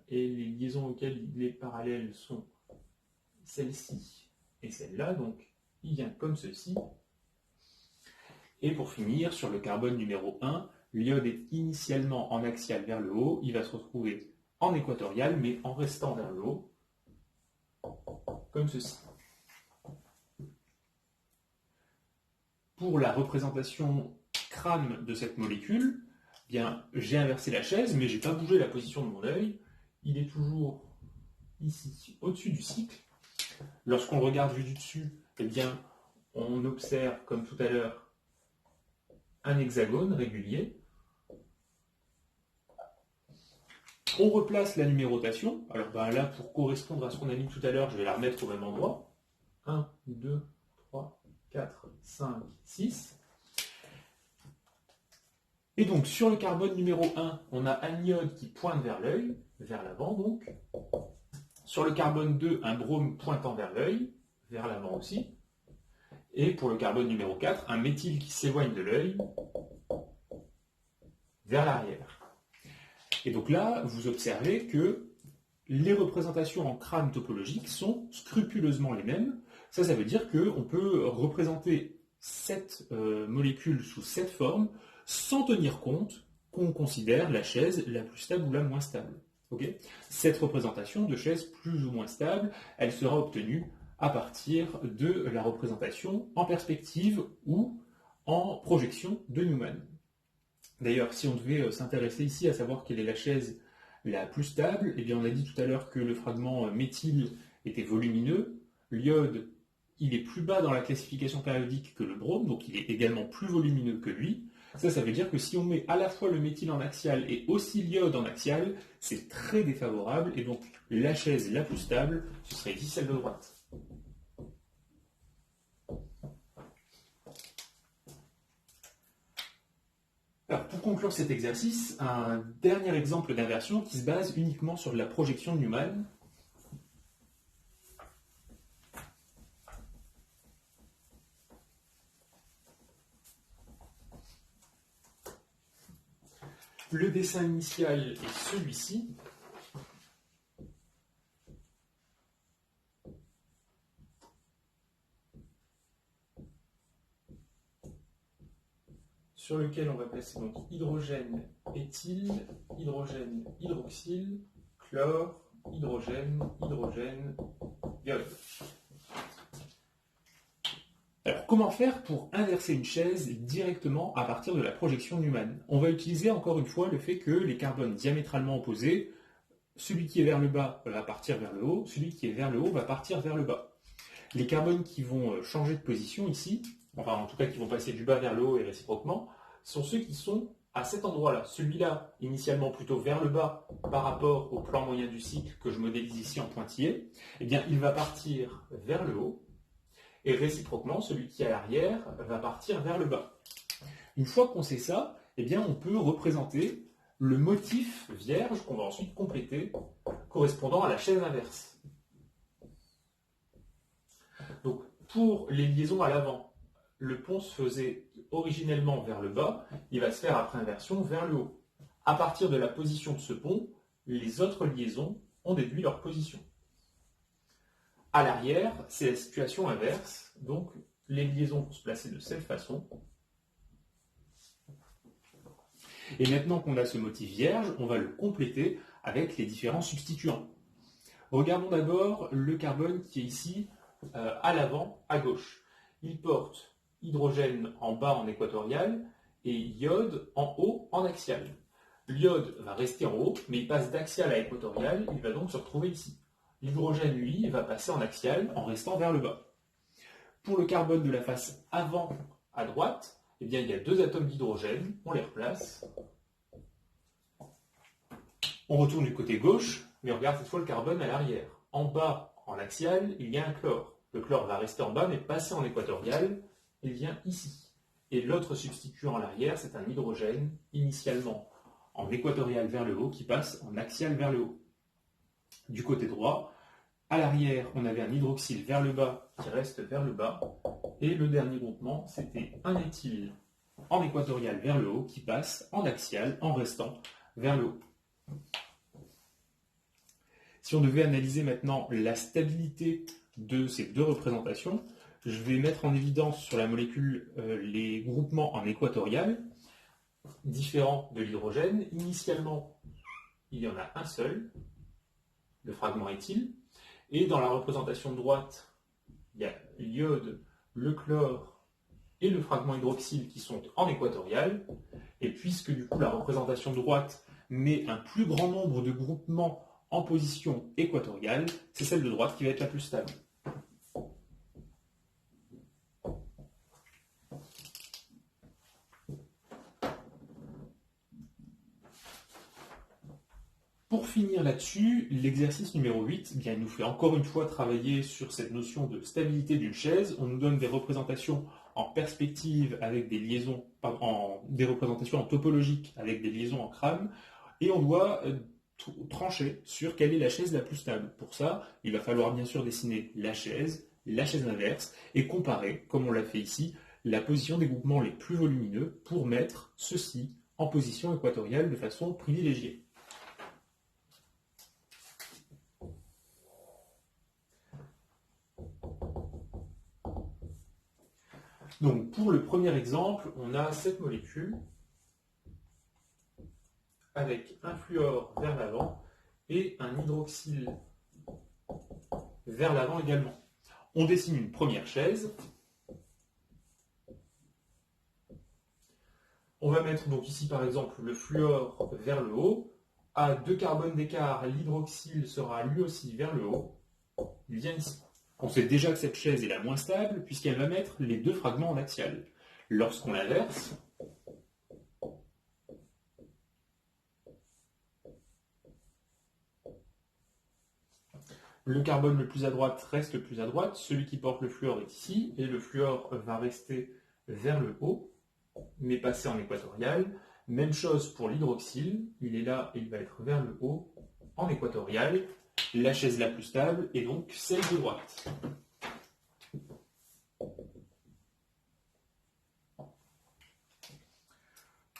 Et les liaisons auxquelles il est parallèle sont celle-ci et celle-là. Donc, il vient comme ceci. Et pour finir, sur le carbone numéro 1, l'iode est initialement en axial vers le haut, il va se retrouver en équatorial, mais en restant vers le haut, comme ceci. Pour la représentation crâne de cette molécule, bien, j'ai inversé la chaise, mais je n'ai pas bougé la position de mon œil. Il est toujours ici, au-dessus du cycle. Lorsqu'on le regarde vu du dessus, eh bien, on observe, comme tout à l'heure, un hexagone régulier. On replace la numérotation. Alors là, pour correspondre à ce qu'on a mis tout à l'heure, je vais la remettre au même endroit. 1, 2, 3, 4, 5, 6. Et donc, sur le carbone numéro 1, on a un iode qui pointe vers l'œil, vers l'avant donc. Sur le carbone 2, un brome pointant vers l'œil, vers l'avant aussi. Et pour le carbone numéro 4, un méthyle qui s'éloigne de l'œil vers l'arrière. Et donc là, vous observez que les représentations en crâne topologique sont scrupuleusement les mêmes. Ça veut dire qu'on peut représenter cette molécule sous cette forme sans tenir compte qu'on considère la chaise la plus stable ou la moins stable. Okay. Cette représentation de chaise plus ou moins stable, elle sera obtenue à partir de la représentation en perspective ou en projection de Newman. D'ailleurs, si on devait s'intéresser ici à savoir quelle est la chaise la plus stable, eh bien on a dit tout à l'heure que le fragment méthyle était volumineux, l'iode, il est plus bas dans la classification périodique que le brome, donc il est également plus volumineux que lui. Ça veut dire que si on met à la fois le méthyle en axial et aussi l'iode en axial, c'est très défavorable, et donc la chaise la plus stable, ce serait ici celle de droite. conclure cet exercice, un dernier exemple d'inversion qui se base uniquement sur la projection de Newman. Le dessin initial est celui-ci. Sur lequel on va placer donc hydrogène, éthyle, hydrogène, hydroxyle, chlore, hydrogène, hydrogène, iode. Alors, comment faire pour inverser une chaise directement à partir de la projection de Newman? On va utiliser encore une fois le fait que les carbones diamétralement opposés, celui qui est vers le bas va partir vers le haut, celui qui est vers le haut va partir vers le bas. Les carbones qui vont changer de position ici, enfin en tout cas qui vont passer du bas vers le haut et réciproquement, sont ceux qui sont à cet endroit-là. Celui-là, initialement plutôt vers le bas par rapport au plan moyen du cycle que je modélise ici en pointillé, eh bien il va partir vers le haut, et réciproquement, celui qui est à l'arrière va partir vers le bas. Une fois qu'on sait ça, eh bien on peut représenter le motif vierge qu'on va ensuite compléter correspondant à la chaise inverse. Donc, pour les liaisons à l'avant, le pont se faisait originellement vers le bas, il va se faire après inversion vers le haut. À partir de la position de ce pont, les autres liaisons ont déduit leur position. À l'arrière, c'est la situation inverse, donc les liaisons vont se placer de cette façon. Et maintenant qu'on a ce motif vierge, on va le compléter avec les différents substituants. Regardons d'abord le carbone qui est ici à l'avant, à gauche. Il porte hydrogène en bas en équatorial et iode en haut en axial. L'iode va rester en haut, mais il passe d'axial à équatorial, il va donc se retrouver ici. L'hydrogène, lui, va passer en axial en restant vers le bas. Pour le carbone de la face avant à droite, eh bien, il y a deux atomes d'hydrogène, on les replace. On retourne du côté gauche, mais on regarde cette fois le carbone à l'arrière. En bas, en axial, il y a un chlore. Le chlore va rester en bas, mais passer en équatorial, il vient ici. Et l'autre substituant à l'arrière, c'est un hydrogène, initialement en équatorial vers le haut, qui passe en axial vers le haut. Du côté droit, à l'arrière, on avait un hydroxyle vers le bas qui reste vers le bas. Et le dernier groupement, c'était un éthyle en équatorial vers le haut qui passe en axial en restant vers le haut. Si on devait analyser maintenant la stabilité de ces deux représentations, je vais mettre en évidence sur la molécule les groupements en équatorial, différents de l'hydrogène. Initialement, il y en a un seul, le fragment éthyle. Et dans la représentation de droite, il y a l'iode, le chlore et le fragment hydroxyle qui sont en équatorial. Et puisque du coup la représentation de droite met un plus grand nombre de groupements en position équatoriale, c'est celle de droite qui va être la plus stable. Pour finir là-dessus, l'exercice numéro 8, eh bien, il nous fait encore une fois travailler sur cette notion de stabilité d'une chaise. On nous donne des représentations en perspective avec des liaisons, des représentations en topologique avec des liaisons en crâne, et on doit trancher sur quelle est la chaise la plus stable. Pour ça, il va falloir bien sûr dessiner la chaise inverse, et comparer, comme on l'a fait ici, la position des groupements les plus volumineux pour mettre ceux-ci en position équatoriale de façon privilégiée. Donc pour le premier exemple, on a cette molécule avec un fluor vers l'avant et un hydroxyle vers l'avant également. On dessine une première chaise. On va mettre donc ici par exemple le fluor vers le haut. À 2 carbones d'écart, l'hydroxyle sera lui aussi vers le haut. Il vient ici. On sait déjà que cette chaise est la moins stable puisqu'elle va mettre les deux fragments en axial. Lorsqu'on l'inverse, le carbone le plus à droite reste le plus à droite, celui qui porte le fluor est ici, et le fluor va rester vers le haut, mais passer en équatorial. Même chose pour l'hydroxyle, il est là et il va être vers le haut, en équatorial. La chaise la plus stable est donc celle de droite.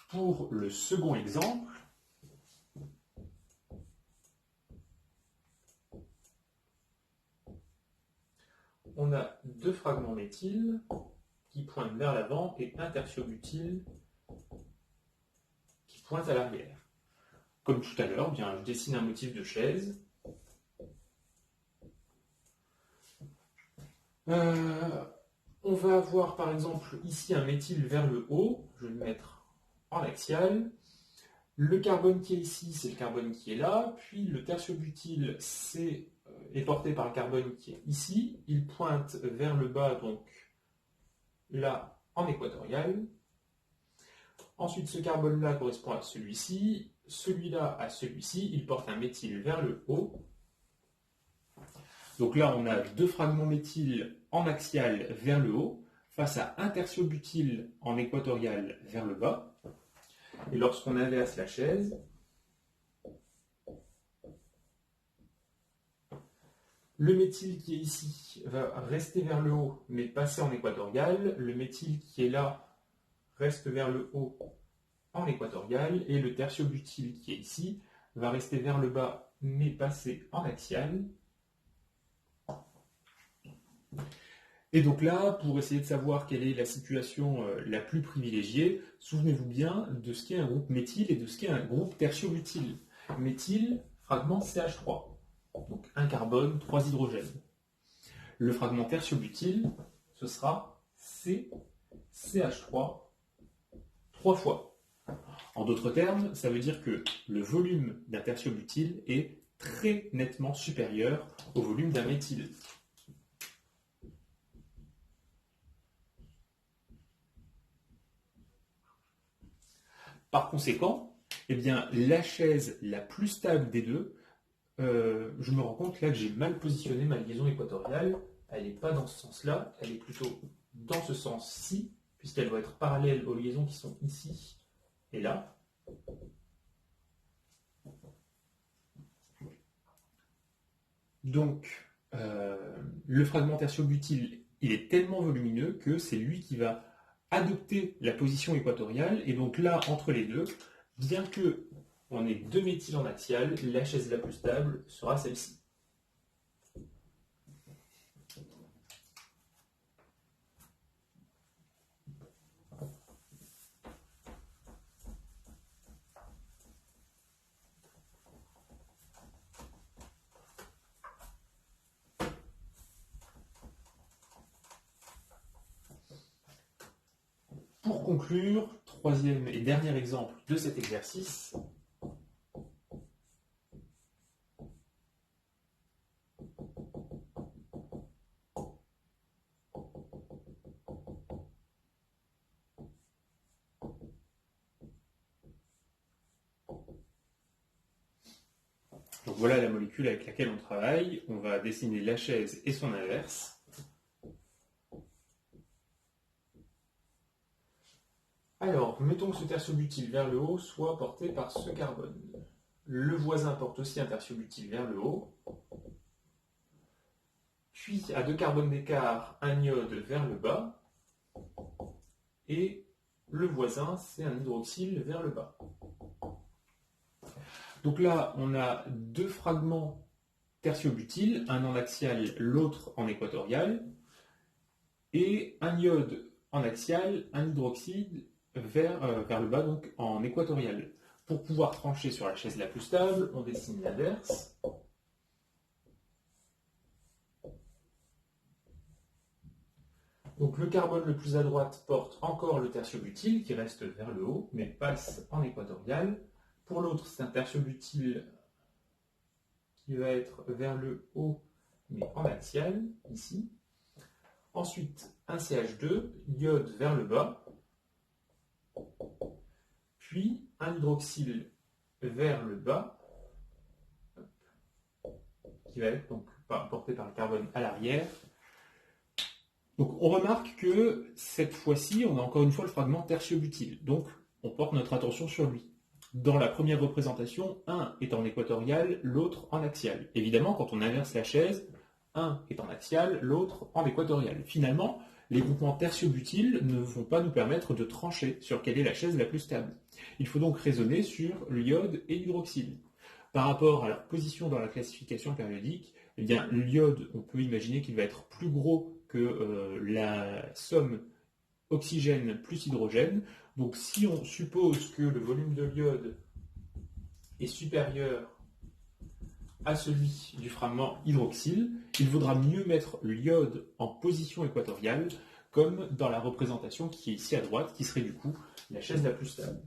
Pour le second exemple, on a deux fragments méthyle qui pointent vers l'avant et un tertiobutyle qui pointe à l'arrière. Comme tout à l'heure, bien, je dessine un motif de chaise. On va avoir par exemple ici un méthyle vers le haut, je vais le mettre en axial. Le carbone qui est ici, c'est le carbone qui est là, puis le tertiobutyle est porté par le carbone qui est ici. Il pointe vers le bas, donc là en équatorial. Ensuite, ce carbone-là correspond à celui-ci, celui-là à celui-ci. Il porte un méthyle vers le haut. Donc là, on a deux fragments méthyle en axial vers le haut, face à un tertiobutyle en équatorial vers le bas. Et lorsqu'on inverse la chaise, le méthyle qui est ici va rester vers le haut, mais passer en équatorial. Le méthyle qui est là reste vers le haut en équatorial. Et le tertiobutyle qui est ici va rester vers le bas, mais passer en axial. Et donc là, pour essayer de savoir quelle est la situation la plus privilégiée, souvenez-vous bien de ce qu'est un groupe méthyle et de ce qu'est un groupe tertiobutyle. Méthyle, fragment CH3, donc un carbone, 3 hydrogènes. Le fragment tertiobutyle, ce sera CH3, 3 fois. En d'autres termes, ça veut dire que le volume d'un tertiobutyle est très nettement supérieur au volume d'un méthyle. Par conséquent, eh bien, la chaise la plus stable des deux, je me rends compte là que j'ai mal positionné ma liaison équatoriale. Elle n'est pas dans ce sens-là, elle est plutôt dans ce sens-ci, puisqu'elle doit être parallèle aux liaisons qui sont ici et là. Donc, le fragment tertiobutyle, il est tellement volumineux que c'est lui qui va adopter la position équatoriale, et donc là, entre les deux, bien que on ait deux méthyles en axial, la chaise la plus stable sera celle-ci. Pour conclure, troisième et dernier exemple de cet exercice. Donc voilà la molécule avec laquelle on travaille. On va dessiner la chaise et son inverse. Alors, mettons que ce tertiobutyle vers le haut soit porté par ce carbone. Le voisin porte aussi un tertiobutyle vers le haut. Puis, à 2 carbones d'écart, un iode vers le bas. Et le voisin, c'est un hydroxyle vers le bas. Donc là, on a deux fragments tertiobutyle, un en axial, l'autre en équatorial, et un iode en axial, un hydroxyle vers le bas, donc en équatorial. Pour pouvoir trancher sur la chaise la plus stable, on dessine l'inverse. Donc le carbone le plus à droite porte encore le tertiobutyle qui reste vers le haut, mais passe en équatorial. Pour l'autre, c'est un tertiobutyle qui va être vers le haut, mais en axial, ici. Ensuite, un CH2, iode vers le bas. Puis un hydroxyle vers le bas, qui va être donc porté par le carbone à l'arrière. Donc on remarque que cette fois-ci, on a encore une fois le fragment tertiobutyle. Donc on porte notre attention sur lui. Dans la première représentation, un est en équatorial, l'autre en axial. Évidemment, quand on inverse la chaise, un est en axial, l'autre en équatorial. Finalement, les groupements tertiobutiles ne vont pas nous permettre de trancher sur quelle est la chaise la plus stable. Il faut donc raisonner sur l'iode et l'hydroxyle. Par rapport à leur position dans la classification périodique, eh bien, l'iode, on peut imaginer qu'il va être plus gros que la somme oxygène plus hydrogène. Donc si on suppose que le volume de l'iode est supérieur à celui du fragment hydroxyle, il vaudra mieux mettre l'iode en position équatoriale, comme dans la représentation qui est ici à droite, qui serait du coup la chaise la plus stable.